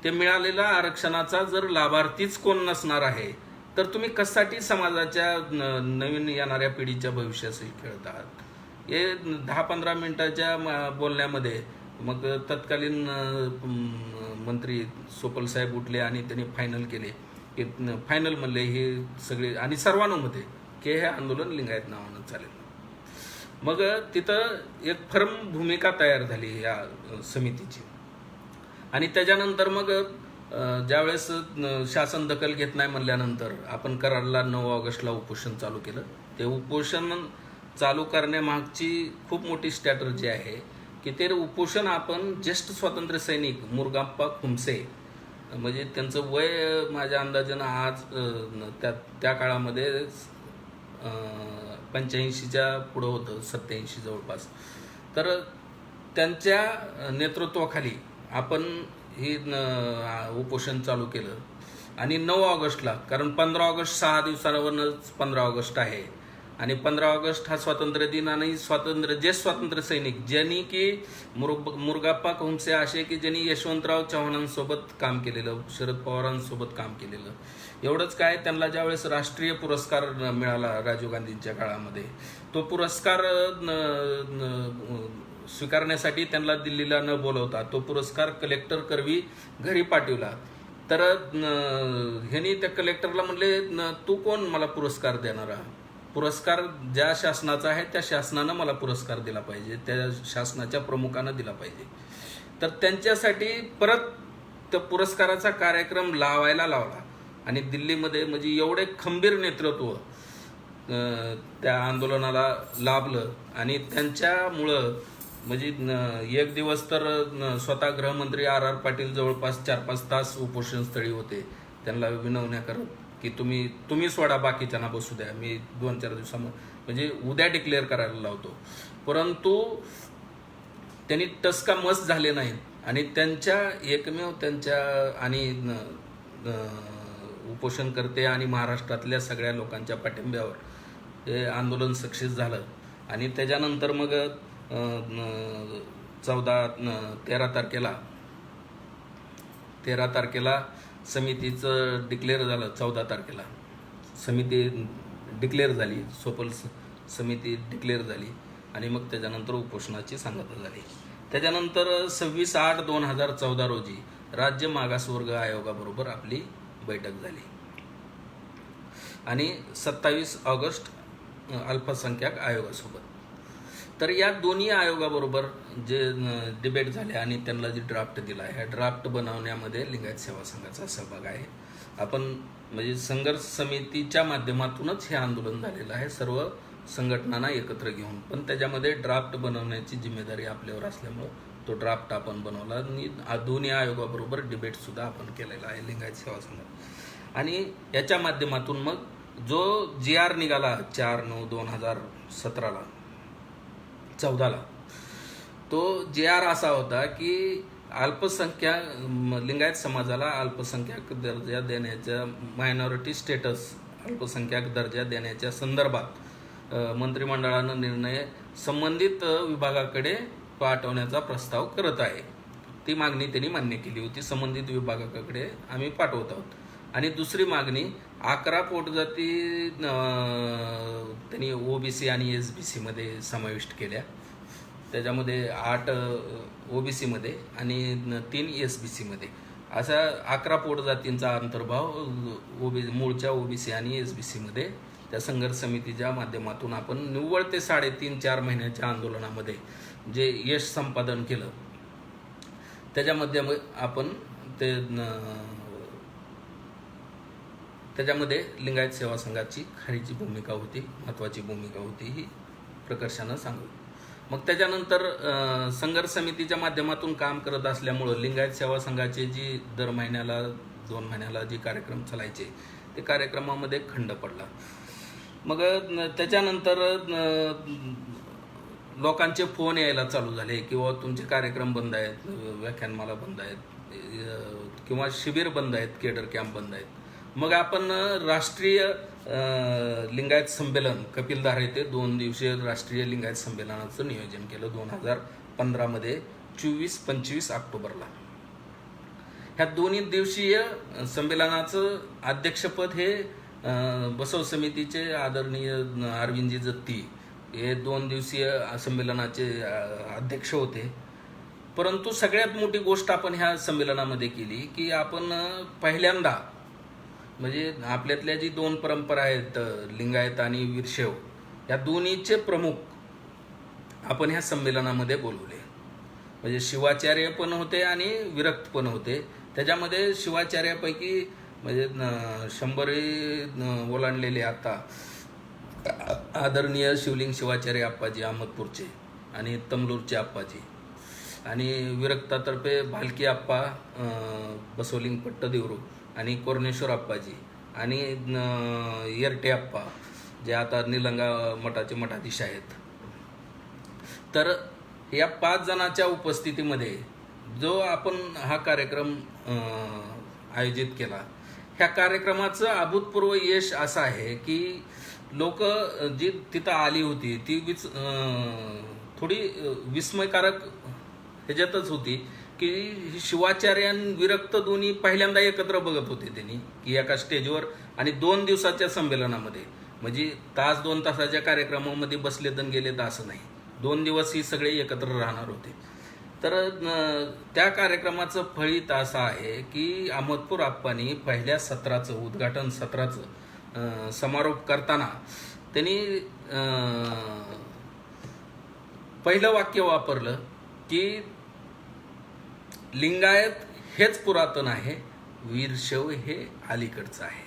ते मिळालेल्या आरक्षणाचा जर लाभार्थीच कोण नसणार आहे तर तुम्ही कशासाठी समाजाच्या नवीन येणाऱ्या पिढीच्या भविष्याशी खेळत आहात? हे 10-15 मिनिटाच्या बोलण्यामध्ये मग तत्कालीन मंत्री सोपल साहेब उठले आणि त्यांनी फायनल केले की फायनल म्हणले हे सगळे आणि सर्वानुमते की हे आंदोलन लिंगायत नावानं चालेल. मग तिथं एक फर्म भूमिका तयार झाली या समितीची आणि त्याच्यानंतर मग ज्यावेळेस शासन दखल घेत नाही म्हणल्यानंतर आपण कराडला 9 ऑगस्टला उपोषण चालू केलं. ते उपोषण चालू करण्यामागची खूप मोठी स्ट्रॅटर्जी आहे की ते उपोषण आपण ज्येष्ठ स्वातंत्र्य सैनिक मुरगाप्पा खुमसे म्हणजे त्यांचं वय माझ्या अंदाजानं आज त्या काळामध्ये 85च्या पुढं होतं, 87 जवळपास. तर त्यांच्या नेतृत्वाखाली आपण ही उपोषण चालू केलं आणि 9 ऑगस्टला, कारण 15 ऑगस्ट 6 दिवसावरच 15 ऑगस्ट आहे आणि 15 ऑगस्ट हा स्वातंत्र्य दिन आणि ज्येष्ठ स्वातंत्र्य सैनिक ज्यांनी की मुरगाप्पा खुमसे असे की ज्यांनी यशवंतराव चव्हाणांसोबत काम केलेलं, शरद पवारांसोबत काम केलेलं. एवढंच काय, त्यांना ज्यावेळेस राष्ट्रीय पुरस्कार मिळाला राजीव गांधींच्या काळामध्ये, तो पुरस्कार स्वीकारण्यासाठी त्यांना दिल्लीला न बोलवता तो पुरस्कार कलेक्टर करवी घरी पाठवला. तर ह्यांनी त्या कलेक्टरला म्हणले तू कोण मला पुरस्कार देणारा? पुरस्कार ज्या शासनाचा आहे त्या शासनानं मला पुरस्कार दिला पाहिजे, त्या शासनाच्या प्रमुखानं दिला पाहिजे. तर त्यांच्यासाठी परत त्या पुरस्काराचा कार्यक्रम लावायला लावला आणि दिल्लीमध्ये म्हणजे एवढे खंबीर नेतृत्व त्या आंदोलनाला लाभलं आणि त्यांच्यामुळं म्हणजे एक दिवस तर स्वतः गृहमंत्री R.R. पाटील जवळपास 4-5 तास उपोषणस्थळी होते. त्यांना विनवण्या करत की तुम्ही सोडा, बाकीच्यांना बसू द्या, मी 2-4 दिवसामध्ये म्हणजे उद्या डिक्लेअर करायला लावतो. परंतु त्यांनी टसका मस झाले नाहीत आणि त्यांच्या आणि उपोषणकर्ते आणि महाराष्ट्रातल्या सगळ्या लोकांच्या पाठिंब्यावर हे आंदोलन सक्सेस झालं. आणि त्याच्यानंतर मग 13 तारखेला समितीचं डिक्लेअर झालं. 14 तारखेला समिती डिक्लेअर झाली, सोपल समिती डिक्लेअर झाली आणि मग त्याच्यानंतर उपोषणाची सांगता झाली. त्याच्यानंतर 26/8/2014 रोजी राज्य मागासवर्ग आयोगाबरोबर आपली बैठक झाली आणि 27 ऑगस्ट अल्पसंख्याक आयोगासोबत. तर या दोन्ही आयोगाबरोबर जे डिबेट झाले आणि त्यांना जे ड्राफ्ट दिला, ह्या ड्राफ्ट बनवण्यामध्ये लिंगायत सेवा संघाचा सहभाग आहे. आपण म्हणजे संघर्ष समितीच्या माध्यमातूनच हे आंदोलन झालेलं आहे, सर्व संघटनांना एकत्र घेऊन. पण त्याच्यामध्ये ड्राफ्ट बनवण्याची जिम्मेदारी आपल्यावर असल्यामुळं तो ड्राफ्ट आपण बनवला आणि दोन्ही आयोगाबरोबर डिबेटसुद्धा आपण केलेला आहे लिंगायत सेवा संघात. आणि याच्या माध्यमातून मग जो GR निघाला 4/9/2014ला तो GR असा होता की लिंगायत समाजाला अल्पसंख्याक दर्जा देण्याच्या, मायनॉरिटी स्टेटस अल्पसंख्याक दर्जा देण्याच्या संदर्भात मंत्रिमंडळानं निर्णय संबंधित विभागाकडे पाठवण्याचा प्रस्ताव करत आहे. ती मागणी त्यांनी मान्य केली होती, संबंधित विभागाकडे आम्ही पाठवत आहोत. आणि दुसरी मागणी 11 पोटजाती त्यांनी OBC आणि SBC मध्ये समाविष्ट केल्या. त्याच्यामध्ये 8 OBC मध्ये आणि 3 SBC मध्ये, असा 11 पोटजातींचा अंतर्भाव मूळच्या OBC आणि SBC मध्ये त्या संघर्ष समितीच्या माध्यमातून आपण निव्वळ ते 3.5-4 महिन्याच्या आंदोलनामध्ये जे यश संपादन केलं, त्याच्यामध्ये आपण त्याच्यामध्ये लिंगायत सेवा संघाची खरीची भूमिका होती, महत्त्वाची भूमिका होती, ही प्रकर्षानं सांगू. मग त्याच्यानंतर संघर्ष समितीच्या माध्यमातून काम करत असल्यामुळं लिंगायत सेवा संघाचे जी दर महिन्याला 2 महिन्याला जे कार्यक्रम चालायचे, ते कार्यक्रमामध्ये खंड पडला. मग त्याच्यानंतर लोकांचे फोन यायला चालू झाले किंवा तुमचे कार्यक्रम बंद आहेत, व्याख्यानमाला बंद आहेत किंवा शिबिर बंद आहेत, केडर कॅम्प बंद आहेत. मग आपण राष्ट्रीय लिंगायत संमेलन कपिलधारा येथे 2 दिवसीय राष्ट्रीय लिंगायत संमेलनाचं नियोजन केलं 2015 मध्ये 24-25 ऑक्टोबरला. ह्या 2 दिवसीय संमेलनाचं अध्यक्षपद हे बसव समितीचे आदरणीय अरविंदजी जत्ती हे 2 दिवसीय संमेलनाचे अध्यक्ष होते. परंतु सगळ्यात मोठी गोष्ट आपण ह्या संमेलनामध्ये केली की आपण पहिल्यांदा म्हणजे आपल्यातल्या जी 2 परंपरा आहेत, लिंगायत आणि वीरशैव, या दोन्हीचे प्रमुख आपण ह्या संमेलनामध्ये बोलवले. म्हणजे शिवाचार्य पण होते आणि विरक्त पण होते. त्याच्यामध्ये शिवाचार्यापैकी म्हणजे 100 ओलांडलेले आता आदरणीय शिवलिंग शिवाचार्य आप्पाजी अहमदपूरचे आणि तमलूरचे आप्पाजी, आणि विरक्तातर्फे भालकी आप्पा बसवलिंग पट्टदेवरू आणि कोरणेश्वर आप्पाजी आणि येरटे आप्पा जे आता निलंगा मठाचे मठाधीश आहेत. तर या 5 जणांच्या उपस्थितीमध्ये जो आपण हा कार्यक्रम आयोजित केला, ह्या कार्यक्रमाचं अभूतपूर्व यश असं आहे की लोक जी तिथं आली होती ती थोडी विस्मयकारक ह्याच्यातच होती की शिवाचार्य आणि विरक्त दोन्ही पहिल्यांदा एकत्र बघत होते त्यांनी की एका स्टेजवर, आणि 2 दिवसाच्या संमेलनामध्ये, म्हणजे 1-2 तासाच्या कार्यक्रमामध्ये बसले तर गेले तर असं नाही, 2 दिवस ही सगळे एकत्र राहणार होते. तर त्या कार्यक्रमाचं फलित असं आहे की अहमदपूर आप्पांनी पहिल्या सत्राचं उद्घाटन सत्राचं समारोप करताना त्यांनी पहिलं वाक्य वापरलं की लिंगायत हेच पुरातन आहे, वीरशैव हे अलीकडचं आहे.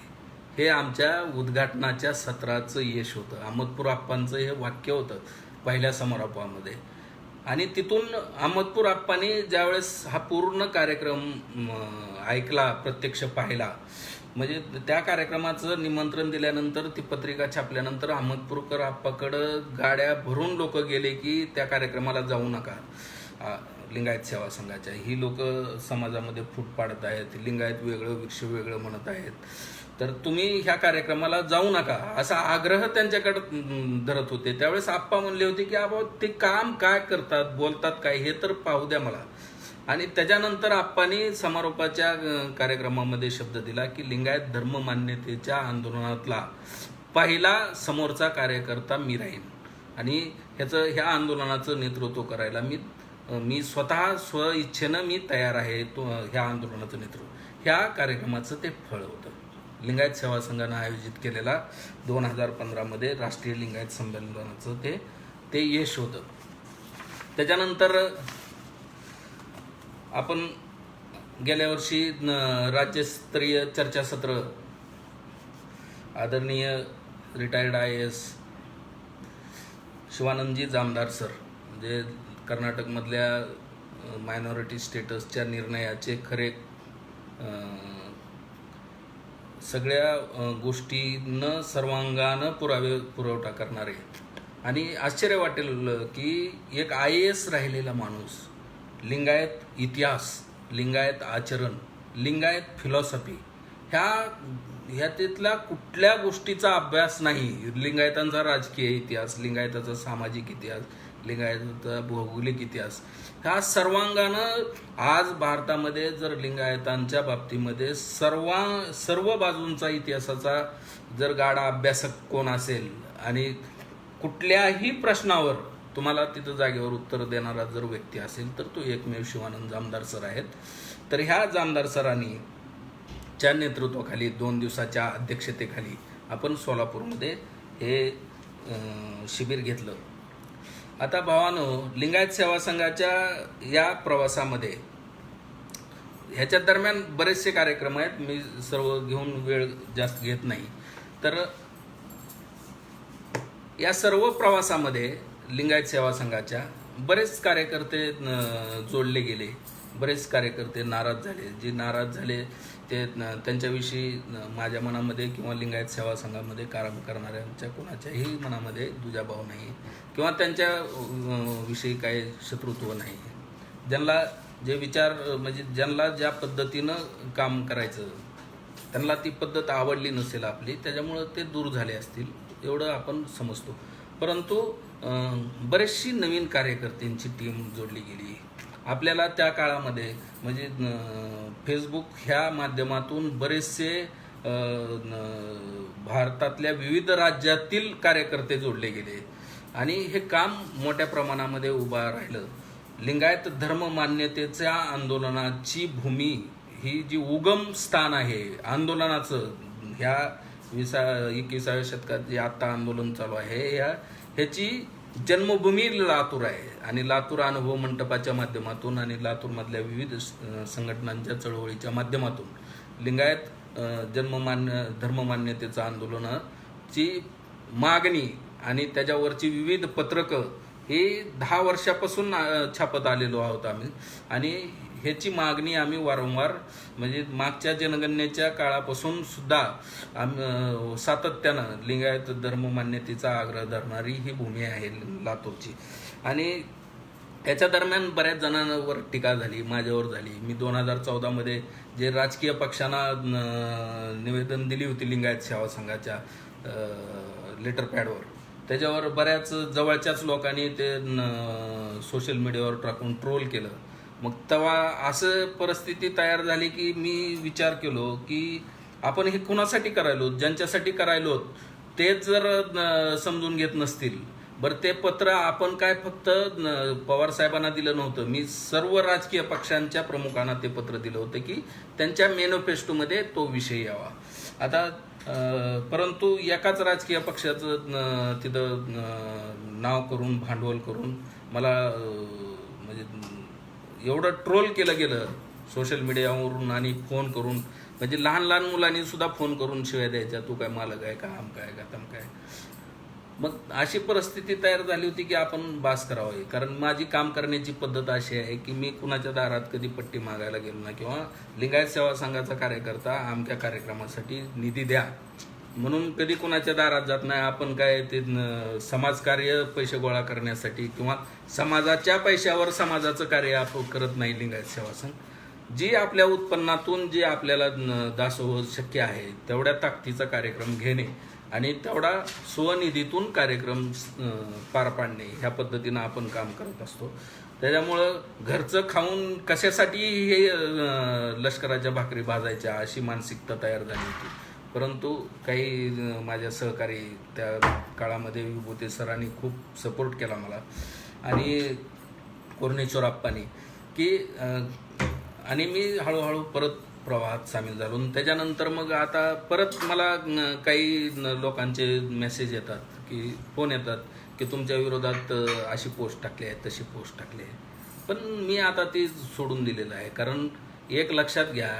हे आमच्या उद्घाटनाच्या सत्राचं यश होतं. अहमदपूर आप्पांचं हे वाक्य होतं पहिल्या समारोपामध्ये. आणि तिथून अहमदपूर आप्पांनी ज्यावेळेस हा पूर्ण कार्यक्रम ऐकला, प्रत्यक्ष पाहिला, म्हणजे त्या कार्यक्रमाचं निमंत्रण दिल्यानंतर ती पत्रिका छापल्यानंतर अहमदपूरकर आप्पाकडं गाड्या भरून लोक गेले की त्या कार्यक्रमाला जाऊ नका, लिंगायत सेवा संघाच्या ही लोक समाजामध्ये फूट पाडत आहेत, लिंगायत वेगळं वीरशैव वेगळं म्हणत आहेत, तर तुम्ही ह्या कार्यक्रमाला जाऊ नका असा आग्रह त्यांच्याकडे धरत होते. त्यावेळेस आप्पा म्हणले होते की आबा ते काम काय करतात, बोलतात काय, हे तर पाहू द्या मला. आणि त्याच्यानंतर आप्पांनी समारोपाच्या कार्यक्रमामध्ये शब्द दिला की लिंगायत धर्म मान्यतेच्या आंदोलनातला पहिला समोरचा कार्यकर्ता मी राहीन. आणि ह्या आंदोलनाचं नेतृत्व करायला मी स्वतः स्वइच्छेनं मी तयार आहे. ह्या आंदोलनाचं नेतृत्व, ह्या कार्यक्रमाचं ते फळ होतं. लिंगायत सेवा संघानं आयोजित केलेला 2015 राष्ट्रीय लिंगायत संमेलनाचं ते यश होतं. त्याच्यानंतर आपण गेल्या वर्षी राज्यस्तरीय चर्चासत्र आदरणीय retired IAS Shivanandji Jamdar sir, जे कर्नाटकमधल्या मायनॉरिटी स्टेटसच्या निर्णयाचे खरे सगळ्या गोष्टींना सर्वांगानं पुरवठा करणारे, आणि आश्चर्य वाटेल की एक IAS राहिलेला माणूस लिंगायत इतिहास, लिंगायत आचरण, लिंगायत फिलॉसॉफी ह्यातल्या कुठल्या गोष्टीचा अभ्यास नाही. लिंगायतांचा राजकीय इतिहास, लिंगायताचा सामाजिक इतिहास, लिंगायताचा भौगोलिक इतिहास, ह्या सर्वांगानं आज भारतामध्ये जर लिंगायतांच्या बाबतीमध्ये सर्व बाजूंचा इतिहासाचा जर गाढा अभ्यासक कोण असेल आणि कुठल्याही प्रश्नावर तुम्हाला तिथं जागेवर उत्तर देणारा जर व्यक्ती असेल तर तो एकमेव शिवानंद जामदार सर आहेत. तर ह्या जामदार सरांनी च्या नेतृत्वाखाली 2 दिवसाच्या अध्यक्षतेखाली आपण सोलापूरमध्ये हे शिबिर घेतलं. आता भावानो, लिंगायत सेवा संघाच्या या प्रवासामध्ये ह्याच्या दरम्यान बरेचसे कार्यक्रम आहेत, मी सर्व घेऊन वेळ जास्त घेत नाही. तर या सर्व प्रवासामध्ये लिंगायत सेवा संघाच्या बरेच कार्यकर्ते जोडले गेले, बरेच कार्यकर्ते नाराज झाले. जे नाराज झाले ते त्यांच्याविषयी माझ्या मनामध्ये किंवा लिंगायत सेवा संघामध्ये काम करणाऱ्यांच्या कोणाच्याही मनामध्ये दुजाभाव नाही किंवा त्यांच्या विषयी काही शत्रुत्व नाही. ज्यांना जे विचार म्हणजे ज्यांना ज्या पद्धतीनं काम करायचं त्यांना ती पद्धत आवडली नसेल आपली, त्याच्यामुळं ते दूर झाले असतील एवढं आपण समजतो. परंतु बरेचशी नवीन कार्यकर्त्यांची टीम जोडली गेली. आपल्याला त्या काळामध्ये म्हणजे फेसबुक ह्या माध्यमातून बरेचसे भारतातल्या विविध राज्यातील कार्यकर्ते जोडले गेले आणि हे काम मोठ्या प्रमाणामध्ये उभा राहिलं. लिंगायत धर्म मान्यतेच्या आंदोलनाची भूमी ही जी उगम स्थान आहे आंदोलनाचं, ह्या 21व्या शतकात जे आता आंदोलन चालू आहे ह्याची जन्मभूमी लातूर आहे. आणि लातूर अनुभव मंडपाच्या माध्यमातून आणि लातूरमधल्या विविध संघटनांच्या चळवळीच्या माध्यमातून लिंगायत धर्ममान्यतेचं आंदोलनाची मागणी आणि त्याच्यावरची विविध पत्रकं हे 10 वर्षापासून छापत आलेलो आहोत आम्ही. आणि ह्याची मागणी आम्ही वारंवार म्हणजे मागच्या जनगणनेच्या काळापासून सुद्धा सातत्यानं लिंगायत धर्ममान्यतेचा आग्रह धरणारी ही भूमी आहे लातूरची. आणि याच्या दरम्यान बऱ्याच जणांवर टीका झाली, माझ्यावर झाली. मी 2014 जे राजकीय पक्षांना निवेदन दिली होती लिंगायत सेवा संघाच्या लेटर पॅडवर, त्याच्यावर बऱ्याच जवळच्याच लोकांनी ते सोशल मीडियावर टाकून ट्रोल केलं. मग तेव्हा असं परिस्थिती तयार झाली की मी विचार केलो की आपण हे कुणासाठी करायलो, ज्यांच्यासाठी करायलो तेच जर समजून घेत नसतील, बरं ते पत्र आपण काय फक्त पवार साहेबांना दिलं नव्हतं, मी सर्व राजकीय पक्षांच्या प्रमुखांना ते पत्र दिलं होतं की त्यांच्या मॅनिफेस्टोमध्ये तो विषय यावा. आता परंतु एकाच राजकीय पक्षाचं तिथं नाव करून भांडवल करून मला म्हणजे एवढं ट्रोल केलं गेलं सोशल मीडियावरून आणि फोन करून, म्हणजे लहान लहान मुलांनी सुद्धा फोन करून शिवाय द्यायच्या, तू काय मालक आहे का, आम काय का तम काय. मग अशी परिस्थिती तयार झाली होती की आपण बास करावं. कारण माझी काम करण्याची पद्धत अशी आहे की मी कुणाच्या दारात कधी पट्टी मागायला गेलो नाही किंवा लिंगायत सेवा संघाचा कार्यकर्ता आमच्या कार्यक्रमासाठी निधी द्या म्हणून कधी कुणाच्या दारात जात नाही. आपण काय ते समाजकार्य पैसे गोळा करण्यासाठी किंवा समाजाच्या पैशावर समाजाचं कार्य आपण करत नाही. लिंगायत सेवा संघ जी आपल्या उत्पन्नातून जे आपल्याला दासोह शक्य आहे तेवढ्या ताकदीचा कार्यक्रम घेणे आणि तेवढा स्वनिधीतून कार्यक्रम पार पाडणे ह्या पद्धतीनं आपण काम करत असतो. त्याच्यामुळं घरचं खाऊन कशासाठी हे लष्कराच्या भाकरी भाजायच्या अशी मानसिकता तयार झाली होती. परंतु काही माझ्या सहकारी त्या काळामध्ये विभूती सरांनी खूप सपोर्ट केला मला आणि कोरणेश्वर आप्पांनी की आणि मी हळूहळू परत प्रवाहात सामील झालो. त्याच्यानंतर मग आता परत मला काही लोकांचे मेसेज येतात की फोन येतात की तुमच्या विरोधात अशी पोस्ट टाकली आहे, तशी पोस्ट टाकली आहे. पण मी आता ती सोडून दिलेलं आहे. कारण एक लक्षात घ्या,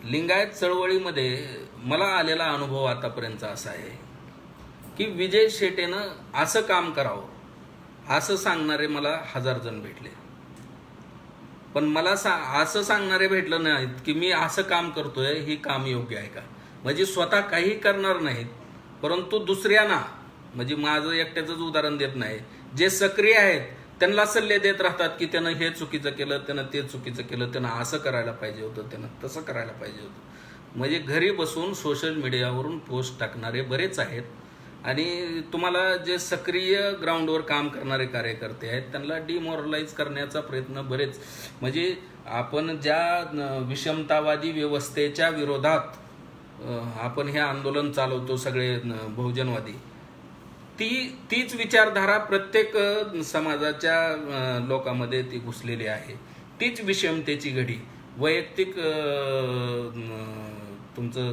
लिंगायत चळवळीमध्ये मला आलेला अनुभव आतापर्यंतचा असा आहे की विजय शेटेनं असं काम करावं असं सांगणारे मला 1000 जण भेटले, पण मला असं सांगणारे भेटलं नाहीत की मी असं काम करतोय हे काम योग्य आहे का. म्हणजे स्वतः काही करणार नाहीत, परंतु दुसऱ्यांना, म्हणजे माझं एकट्याचंच उदाहरण देत नाही, जे सक्रिय आहेत त्यांना सल्ले देत राहतात की त्यानं हे चुकीचं केलं, त्यानं ते चुकीचं केलं, त्यानं असं करायला पाहिजे होतं, त्यानं तसं करायला पाहिजे होतं. म्हणजे घरी बसून सोशल मीडियावरून पोस्ट टाकणारे बरेच आहेत. आणि तुम्हाला जे सक्रिय ग्राउंडवर काम करणारे कार्यकर्ते आहेत त्यांना डिमोरलाइज करण्याचा प्रयत्न बरेच, म्हणजे आपण ज्या विषमतावादी व्यवस्थेच्या विरोधात आपण हे आंदोलन चालवतो सगळे बहुजनवादी, तीच विचारधारा प्रत्येक समाजाच्या लोकांमध्ये ती घुसलेली आहे. तीच विषमतेची घडी. वैयक्तिक तुमचं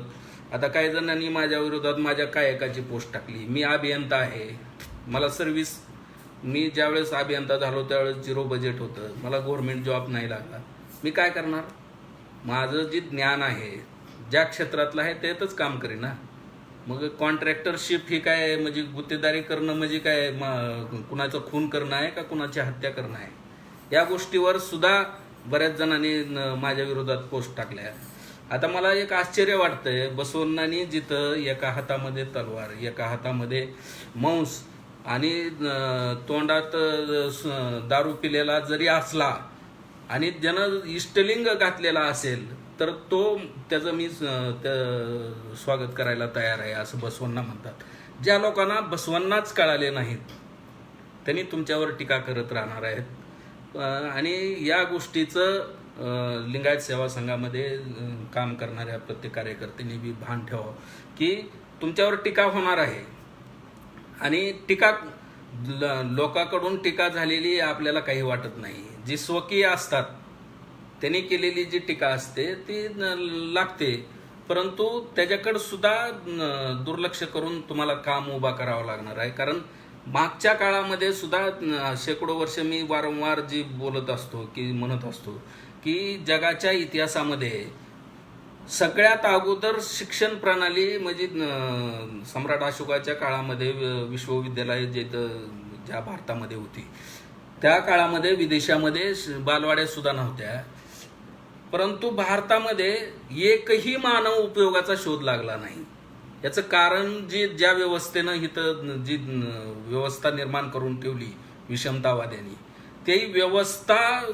आता काही जणांनी माझ्या विरोधात माझ्या कायकाची पोस्ट टाकली. मी अभियंता आहे, मला सर्व्हिस, मी ज्यावेळेस अभियंता झालो त्यावेळेस 0 बजेट होतं, मला गव्हर्नमेंट जॉब नाही लागला. मी काय करणार? माझं जे ज्ञान आहे ज्या क्षेत्रातलं आहे त्यातच काम करेन ना. मग कॉन्ट्रॅक्टरशिप ही काय, म्हणजे गुत्तेदारी करणं म्हणजे काय, कुणाचं खून करणं आहे का कुणाची हत्या करणं आहे? या गोष्टीवर सुद्धा बऱ्याच जणांनी माझ्या विरोधात पोस्ट टाकल्या. आता मला एक आश्चर्य वाटतंय, बसवण्णांनी जिथं एका हातामध्ये तलवार, एका हातामध्ये मांस आणि तोंडात दारू पिलेला जरी असला आणि ज्यानं इष्टलिंग घातलेला असेल तर त्याचं मी स्वागत करायला तयार आहे असं बसवण्णा म्हणतात. ज्या लोकांना बसवण्णाच कळाले नाहीत त्यांनी तुमच्यावर टीका करत राहणार आहेत. आणि या गोष्टीचं लिंगायत सेवा संघामध्ये काम करणाऱ्या प्रत्येक कार्यकर्त्यांनी बी भान ठेवावं की तुमच्यावर टीका होणार आहे. आणि टीका लोकांकडून टीका झालेली आपल्याला काही वाटत नाही. जी स्वकीय असतात त्यांनी केलेली जी टीका असते ती लागते, परंतु त्याच्याकडे सुद्धा दुर्लक्ष करून तुम्हाला काम उभा करावं लागणार आहे. कारण मागच्या काळामध्ये सुद्धा शेकडो वर्ष मी वारंवार जी बोलत असतो की म्हणत असतो की जगाच्या इतिहासामध्ये सगळ्यात अगोदर शिक्षण प्रणाली म्हणजे सम्राट अशोकाच्या काळामध्ये विश्वविद्यालय ज्या भारतामध्ये होती त्या काळामध्ये विदेशामध्ये बालवाड्या सुद्धा नव्हत्या, परंतु भारतामध्ये एकही मानव उपयोगाचा शोध लागला नाही. याचं कारण ज्या व्यवस्थेनं इथं जी व्यवस्था निर्माण करून ठेवली विषमतावाद्यांनी, ती व्यवस्था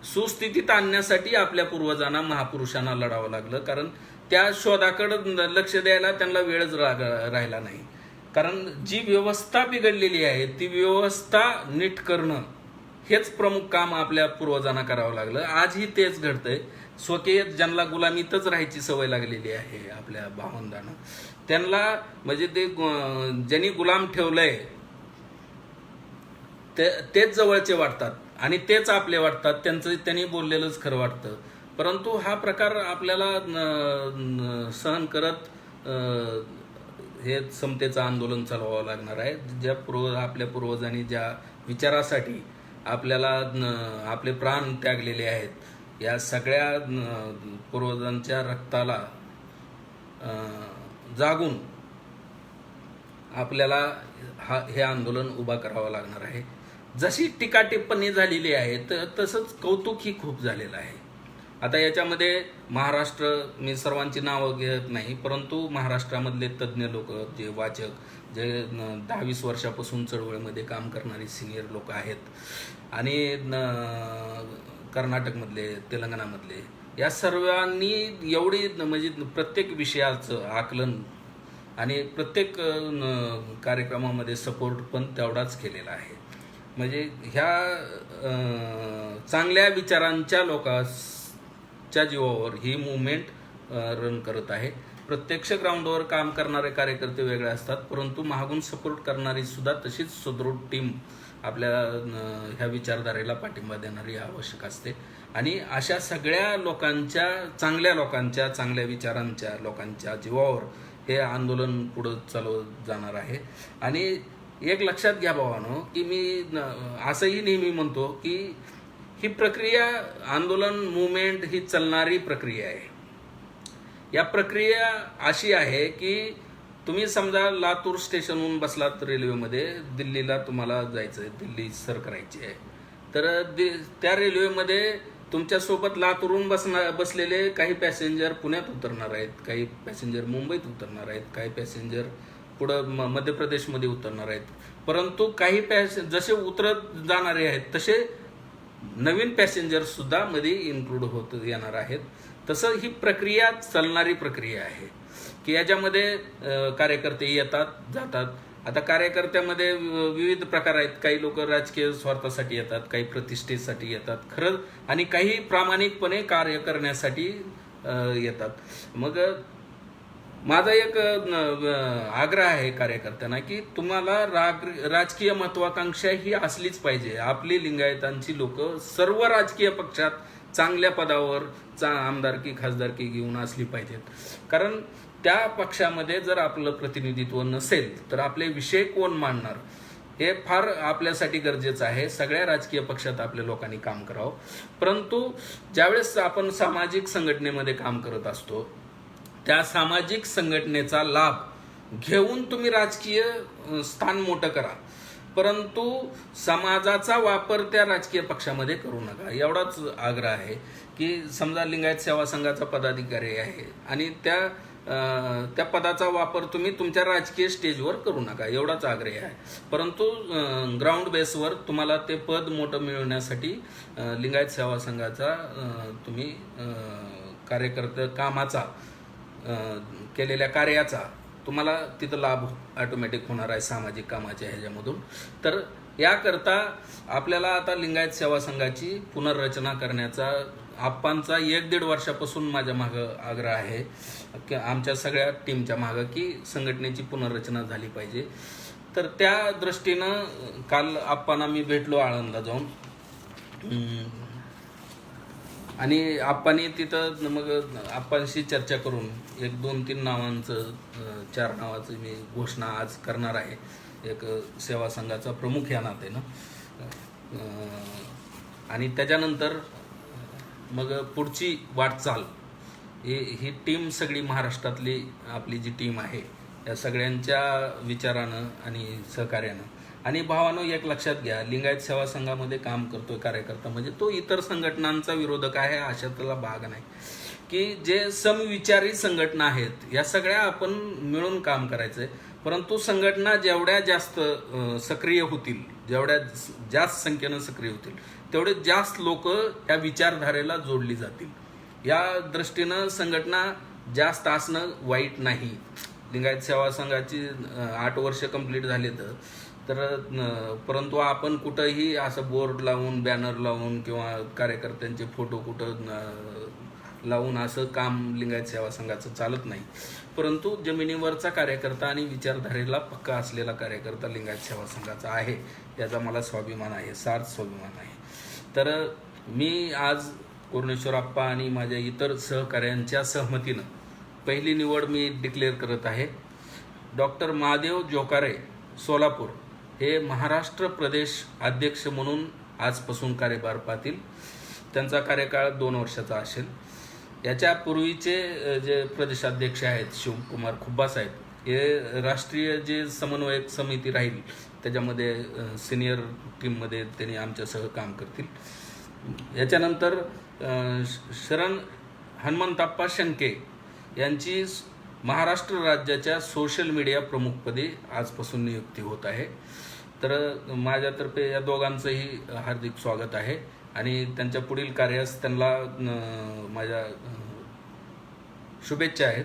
सुस्थितीत आणण्यासाठी आपल्या पूर्वजांना, महापुरुषांना लढावं लागलं. कारण त्या शोधाकडे लक्ष द्यायला त्यांना वेळच राहिला नाही. कारण जी व्यवस्था बिघडलेली आहे ती व्यवस्था नीट करणं हेच प्रमुख काम आपल्या पूर्वजांना करावं लागलं. आजही तेच घडतंय. स्वकीय ज्यांना गुलामीतच राहायची सवय लागलेली आहे आपल्या भावंडांना, त्यांना म्हणजे ते ज्यांनी गुलाम ठेवलंय तेच जवळचे वाटतात आणि तेच आपले वाटतात. त्यांनी बोललेलंच खरं वाटतं. परंतु हा प्रकार आपल्याला सहन करत हे समतेचं आंदोलन चालवावं लागणार आहे. आपल्या पूर्वजांनी ज्या विचारासाठी आपले प्राण त्यागलेले आहेत, या सगळ्या पूर्वजांच्या रक्ताला जागून आपल्याला हे आंदोलन उभा करावं लागणार आहे. जशी टीका टिप्पणी झालेली आहे तसंच कौतुक ही खूप झालेलं आहे. आता याच्यामध्ये महाराष्ट्र, मी सर्वांची नावं घेत नाही, परंतु महाराष्ट्रामधले तज्ज्ञ लोक, जे वाचक, जे 10-20 वर्षापासून चळवळीमध्ये काम करणारी सिनियर लोक आहेत, आणि कर्नाटकमधले, तेलंगणामधले, या सर्वांनी एवढी म्हणजे प्रत्येक विषयाचं आकलन आणि प्रत्येक कार्यक्रमामध्ये सपोर्ट पण तेवढाच केलेला आहे. म्हणजे ह्या चांगल्या विचारांच्या लोकांच्या जीवावर ही मूवमेंट रन करत आहे. प्रत्यक्ष ग्राउंडवर काम करणारे कार्यकर्ते वेगळे असतात, परंतु मागून सपोर्ट करणारी सुद्धा तशीच सुदृढ टीम आपल्या ह्या विचारधारेला पाठिंबा देणारी आवश्यक असते. आणि अशा सगळ्या लोकांच्या, चांगल्या विचारांच्या लोकांच्या जीवावर हे आंदोलन पुढं चालवत जाणार आहे. आणि एक लक्षात घ्या भावानो, की मी असंही नेहमी म्हणतो की ही प्रक्रिया, आंदोलन मुवमेंट ही चालणारी प्रक्रिया आहे. या प्रक्रिया अशी आहे की तुम्ही समजा लातूर स्टेशनहून बसलात रेल्वेमध्ये, दिल्लीला तुम्हाला जायचं आहे, दिल्ली सर करायची आहे, तर त्या रेल्वेमध्ये तुमच्यासोबत लातूरहून बसलेले काही पॅसेंजर पुण्यात उतरणार आहेत, काही पॅसेंजर मुंबईत उतरणार आहेत, काही पॅसेंजर पुढं मध्य प्रदेशमध्ये उतरणार आहेत. परंतु काही जसे उतरत जाणारे आहेत तसे नवीन पॅसेंजर सुद्धा मध्ये इन्क्लूड होत येणार आहेत. तसं ही प्रक्रिया चालणारी प्रक्रिया आहे की याच्यामध्ये कार्यकर्ते येतात जातात. आता कार्यकर्त्यामध्ये विविध प्रकार आहेत. काही लोक राजकीय स्वार्थासाठी येतात, काही प्रतिष्ठेसाठी येतात खरं, आणि काही प्रामाणिकपणे कार्य करण्यासाठी येतात. मग माझा एक आग्रह आहे कार्यकर्त्यांना की तुम्हाला राजकीय महत्वाकांक्षा ही असलीच पाहिजे. आपली लिंगायतांची लोक सर्व राजकीय पक्षात चांगल्या पदावर आमदारकी खासदारकी घेऊन असली पाहिजेत. कारण त्या पक्षामध्ये जर आपलं प्रतिनिधित्व नसेल तर आपले विषय कोण मांडणार हे फार आपल्यासाठी गरजेचं आहे. सगळ्या राजकीय पक्षात आपल्या लोकांनी काम करावं. परंतु ज्यावेळेस आपण सामाजिक संघटनेमध्ये काम करत असतो, त्या सामाजिक संघटनेचा लाभ घेऊन तुम्ही राजकीय स्थान मोठं करा, परंतु समाजाचा वापर त्या राजकीय पक्षामध्ये करू नका. एवढाच आग्रह आहे की समजा लिंगायत सेवा संघाचा पदाधिकारी आहे आणि त्या पदाचा वापर तुम्ही तुमच्या राजकीय स्टेजवर करू नका, एवढाच आग्रह आहे. परंतु ग्राउंड बेसवर तुम्हाला ते पद मोठं मिळवण्यासाठी लिंगायत सेवा संघाचा तुम्ही कार्यकर्ते कामाचा, केलेल्या कार्याचा तुम्हाला तिथं लाभ ऑटोमॅटिक होणार आहे सामाजिक कामाच्या ह्याच्यामधून. तर याकरता आपल्याला आता लिंगायत सेवा संघाची पुनर्रचना करण्याचा आप्पांचा 1-1.5 वर्षापासून माझ्या मागं आग्रह आहे की आमच्या सगळ्या टीमच्या मागं की संघटनेची पुनर्रचना झाली पाहिजे. तर त्या दृष्टीनं काल आप्पांना मी भेटलो आळंदला जाऊन, आणि आप्पांनी तिथं मग आप्पांशी चर्चा करून 1-2-3 नावांचं 4 नावाचं मी घोषणा आज करणार आहे, एक सेवा संघाचा प्रमुख या नात्यानं. आणि त्याच्यानंतर मग पुढची वाटचाल ही टीम सगळी महाराष्ट्रातली आपली जी टीम आहे या सगळ्यांच्या विचारानं आणि सहकार्यानं. आणि भावानं एक लक्षात घ्या, लिंगायत सेवा संघामध्ये काम करतोय कार्यकर्ता म्हणजे तो इतर संघटनांचा विरोधक आहे अशातला भाग नाही. की जे समविचारी संघटना आहेत या सगळ्या आपण मिळून काम करायचंय. परंतु संघटना जेवढ्या जास्त सक्रिय होतील, जेवढ्या जास्त संख्येनं सक्रिय होतील, तेवढे जास्त लोक या विचारधारेला जोडली जातील. या दृष्टीनं संघटना जास्त असणं वाईट नाही. लिंगायत सेवा संघाची 8 वर्ष कंप्लीट झाले तर परंतु आपण कुठंही असं बोर्ड लावून, बॅनर लावून किंवा कार्यकर्त्यांचे फोटो कुठं लावून असं काम लिंगायत सेवा संघाचं चालत नाही. परंतु जमिनीवरचा कार्यकर्ता आणि विचारधारेला पक्का असलेला कार्यकर्ता लिंगायत सेवा संघाचा आहे, याचा मला स्वाभिमान आहे, सार्थ स्वाभिमान आहे. तर मी आज कोरणेश्वर आप्पा आणि माझ्या इतर सहकाऱ्यांच्या सहमतीनं पहिली निवड मी डिक्लेअर करत आहे. डॉक्टर महादेव जोकारे सोलापूर हे महाराष्ट्र प्रदेश अध्यक्ष म्हणून आजपासून कार्यभार पाहतील. त्यांचा कार्यकाळ 2 वर्षाचा असेल. याच्या पूर्वीचे जे प्रदेशाध्यक्ष आहेत शिवकुमार खुब्बा साहेब, हे राष्ट्रीय जे समन्वयक समिती राहील त्याच्यामध्ये सिनियर टीममध्ये त्यांनी आमच्यासह काम करतील. याच्यानंतर शरण हनुमंताप्पा शंके यांची महाराष्ट्र राज्याच्या सोशल मीडिया प्रमुखपदी आजपासून नियुक्ती होत आहे. तर माझ्यातर्फे या दोघांचंही हार्दिक स्वागत आहे आणि त्यांच्या पुढील कार्यास त्यांना माझ्या शुभेच्छा आहेत.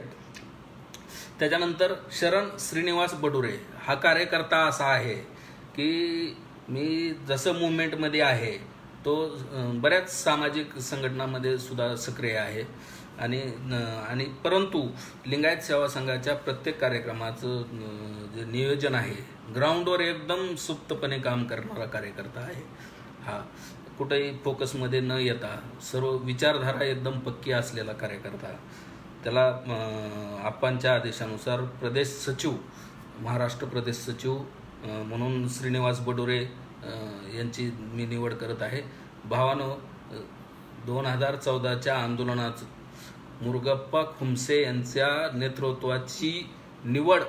त्याच्यानंतर शरण श्रीनिवास बडुरे हा कार्यकर्ता असा आहे की मी जसं मुवमेंटमध्ये आहे तो बऱ्याच सामाजिक संघटनांमध्ये सुद्धा सक्रिय आहे. आणि परंतु लिंगायत सेवा संघाच्या प्रत्येक कार्यक्रमाचं जे नियोजन आहे, ग्राउंडवर एकदम सुप्तपणे काम करणारा कार्यकर्ता आहे हा. कुठेही फोकसमध्ये न येता सर्व विचारधारा एकदम पक्की असलेला कार्यकर्ता. त्याला आप्पांच्या आदेशानुसार प्रदेश सचिव, महाराष्ट्र प्रदेश सचिव म्हणून श्रीनिवास बडोरे यांची मी निवड करत आहे. भावानो, 2014च्या आंदोलनात मुरुगप्पा खुमसे यांच्या नेतृत्वाची निवड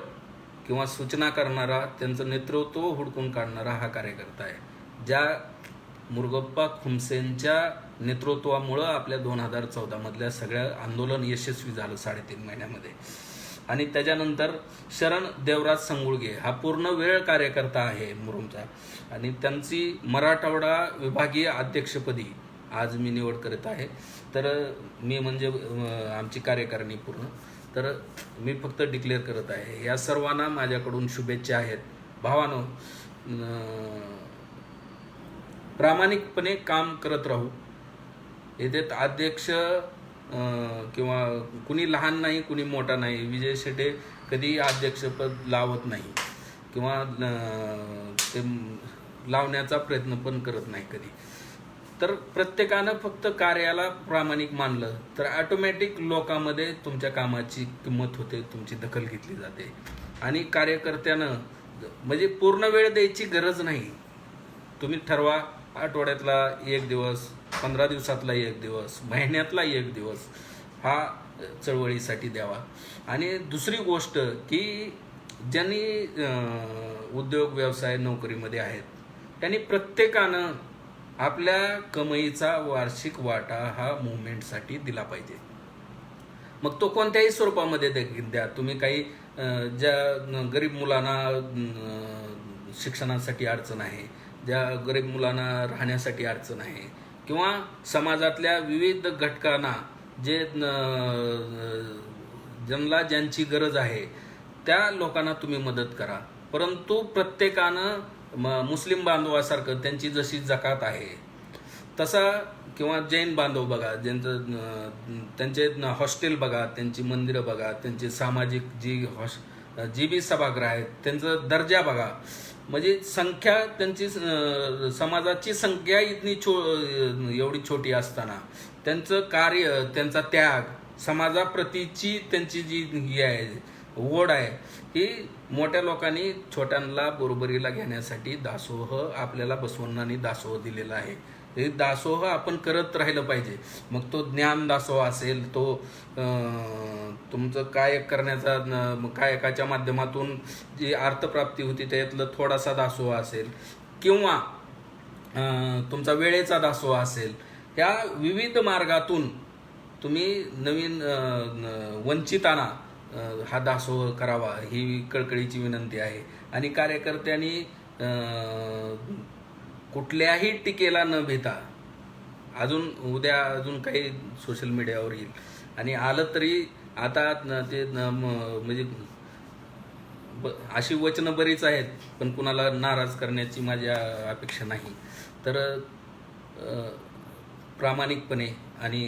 किंवा सूचना करणारा, त्यांचं नेतृत्व हुडकून काढणारा हा कार्यकर्ता आहे. ज्या मुरुगप्पा खुमसेंच्या नेतृत्वामुळं आपल्या 2014मधल्या सगळ्या आंदोलन यशस्वी झालं 3.5 महिन्यामध्ये. आणि त्याच्यानंतर शरण देवराज संगुळगे हा पूर्ण वेळ कार्यकर्ता आहे मुरुमचा, आणि त्यांची मराठवाडा विभागीय अध्यक्षपदी आज मी निवड करत आहे. तर मी म्हणजे आमची कार्यकारिणी पूर्ण, तर मी फक्त डिक्लेअर करत आहे. या सर्वांना माझ्याकडून शुभेच्छा आहेत. भावानो, प्रामाणिकपणे काम करत राहू. येथे अध्यक्ष किंवा कुणी लहान नाही, कुणी मोठा नाही. विजय शेटे कधी अध्यक्षपद लावत नाही किंवा ते लावण्याचा प्रयत्न पण करत नाही कधी. तर प्रत्येकानं फक्त कार्याला प्रामाणिक मानलं तर ऑटोमॅटिक लोकांमध्ये तुमच्या कामाची किंमत होते, तुमची दखल घेतली जाते. आणि कार्यकर्त्यानं म्हणजे पूर्ण वेळ द्यायची गरज नाही. तुम्ही ठरवा, आठवड्यातला 1 दिवस, 15 दिवसातला 1 दिवस, महिन्यातला 1 दिवस हा चळवळीसाठी द्यावा. आणि दुसरी गोष्ट की ज्यांनी उद्योग व्यवसाय नोकरीमध्ये आहेत, त्यांनी प्रत्येकानं आपल्या कमाईचा वार्षिक वाटा हा मुवमेंटसाठी दिला पाहिजे. मग तो कोणत्याही स्वरूपामध्ये द्या. तुम्ही काही ज्या गरीब मुलांना शिक्षणासाठी अडचण आहे, ज्या गरीब मुलांना राहण्यासाठी अडचण आहे, किंवा समाजातल्या विविध घटकांना ज्यांना ज्यांची गरज आहे त्या लोकांना तुम्ही मदत करा. परंतु प्रत्येकानं मुस्लिम बांधवासारखं त्यांची जशी जकात आहे तसा, किंवा जैन बांधव बघा, त्यांचे हॉस्टेल बघा, त्यांची मंदिरं बघा, त्यांचे सामाजिक जी बी सभागृह आहेत त्यांचा दर्जा बघा. म्हणजे संख्या त्यांची, समाजाची संख्या इतनी एवढी छोटी असताना त्यांचं कार्य, त्यांचा त्याग, समाजाप्रतीची त्यांची जी ही आहे ओढ आहे, ही मोठ्या लोकांनी छोट्यांना बरोबरीला घेण्यासाठी दासोह आपल्याला बसवण्णांनी दासोह दिलेला आहे. हे दासोह आपण करत राहिलं पाहिजे. मग तो ज्ञान दासोह असेल, तो तुमचं कायक करण्याचा, कायकाच्या माध्यमातून जी अर्थप्राप्ती होती त्यातलं थोडासा दासोह असेल, किंवा तुमचा वेळेचा दासोह असेल. ह्या विविध मार्गातून तुम्ही नवीन वंचितांना हा दासोह करावा, ही कळकळीची विनंती आहे. आणि कार्यकर्त्यांनी कुठल्याही टीकेला न भीता, उद्या अजून काही सोशल मीडियावर येईल आणि आलं तरी आता ते म्हणजे अशी वचनं बरीच आहेत, पण कुणाला नाराज करण्याची माझ्या अपेक्षा नाही. तर प्रामाणिकपणे आणि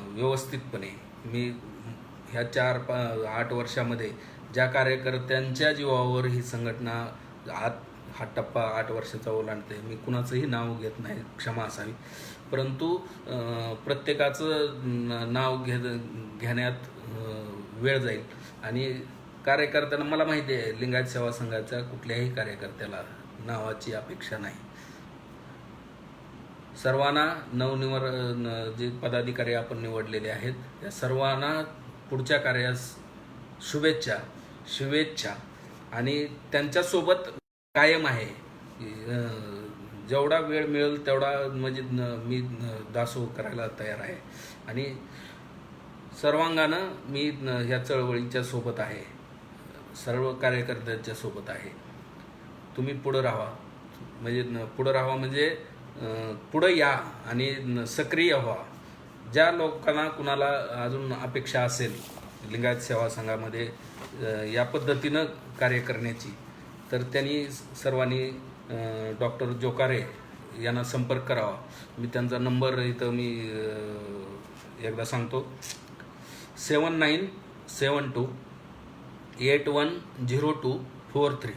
व्यवस्थितपणे मी ह्या 4-8 वर्षामध्ये ज्या कार्यकर्त्यांच्या जीवावर ही संघटना हा टप्पा 8 वर्षाचा ओलांडते, मी कुणाचंही नाव घेत नाही, क्षमा असावी. परंतु प्रत्येकाचं नाव घेण्यात वेळ जाईल. आणि कार्यकर्त्यांना, मला माहिती आहे लिंगायत सेवा संघाच्या कुठल्याही कार्यकर्त्याला नावाची अपेक्षा नाही. सर्वांना जे पदाधिकारी आपण निवडलेले आहेत त्या सर्वांना पुढच्या कार्यास शुभेच्छा आणि त्यांच्यासोबत कायम आहे. जेवढा वेळ मिळेल तेवढा म्हणजे मी दासोह करायला तयार आहे. आणि सर्वांगानं मी ह्या चळवळीच्या सोबत आहे, सर्व कार्यकर्त्यांच्या सोबत आहे. तुम्ही पुढं राहा, म्हणजे पुढं या आणि सक्रिय व्हा. ज्या लोकांना कुणाला अजून अपेक्षा असेल लिंगायत सेवा संघामध्ये या पद्धतीनं कार्य करण्याची, तर त्यांनी सर्वांनी डॉक्टर जोकारे यांना संपर्क करावा. मी त्यांचा नंबर इथं मी एकदा सांगतो. 7972810243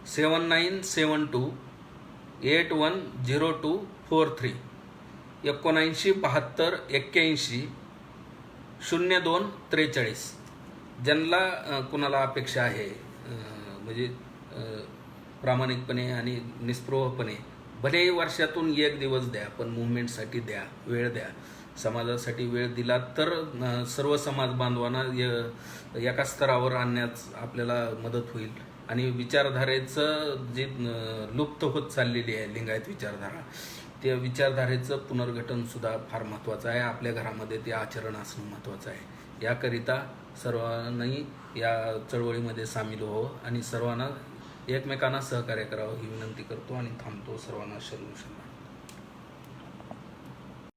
7972810243 7972810243 ज्यांना कुणाला अपेक्षा आहे म्हणजे प्रामाणिकपणे आणि निस्पृहपणे भले वर्षातून एक दिवस द्या, पण मुवमेंटसाठी द्या, वेळ द्या. समाजासाठी वेळ दिला तर सर्व समाज बांधवांना एका स्तरावर आणण्यास आपल्याला मदत होईल. आणि विचारधारेचं जे लुप्त होत चाललेली आहे लिंगायत विचारधारा, त्या विचारधारेचं पुनर्गठनसुद्धा फार महत्त्वाचं आहे. आपल्या घरामध्ये ते आचरण असणं महत्त्वाचं आहे. याकरिता सर्वांनी या चळवळीमध्ये सामील व्हावं आणि सर्वांना एकमेकांना सहकार्य करावं ही विनंती करतो आणि थांबतो. सर्वांना शरण.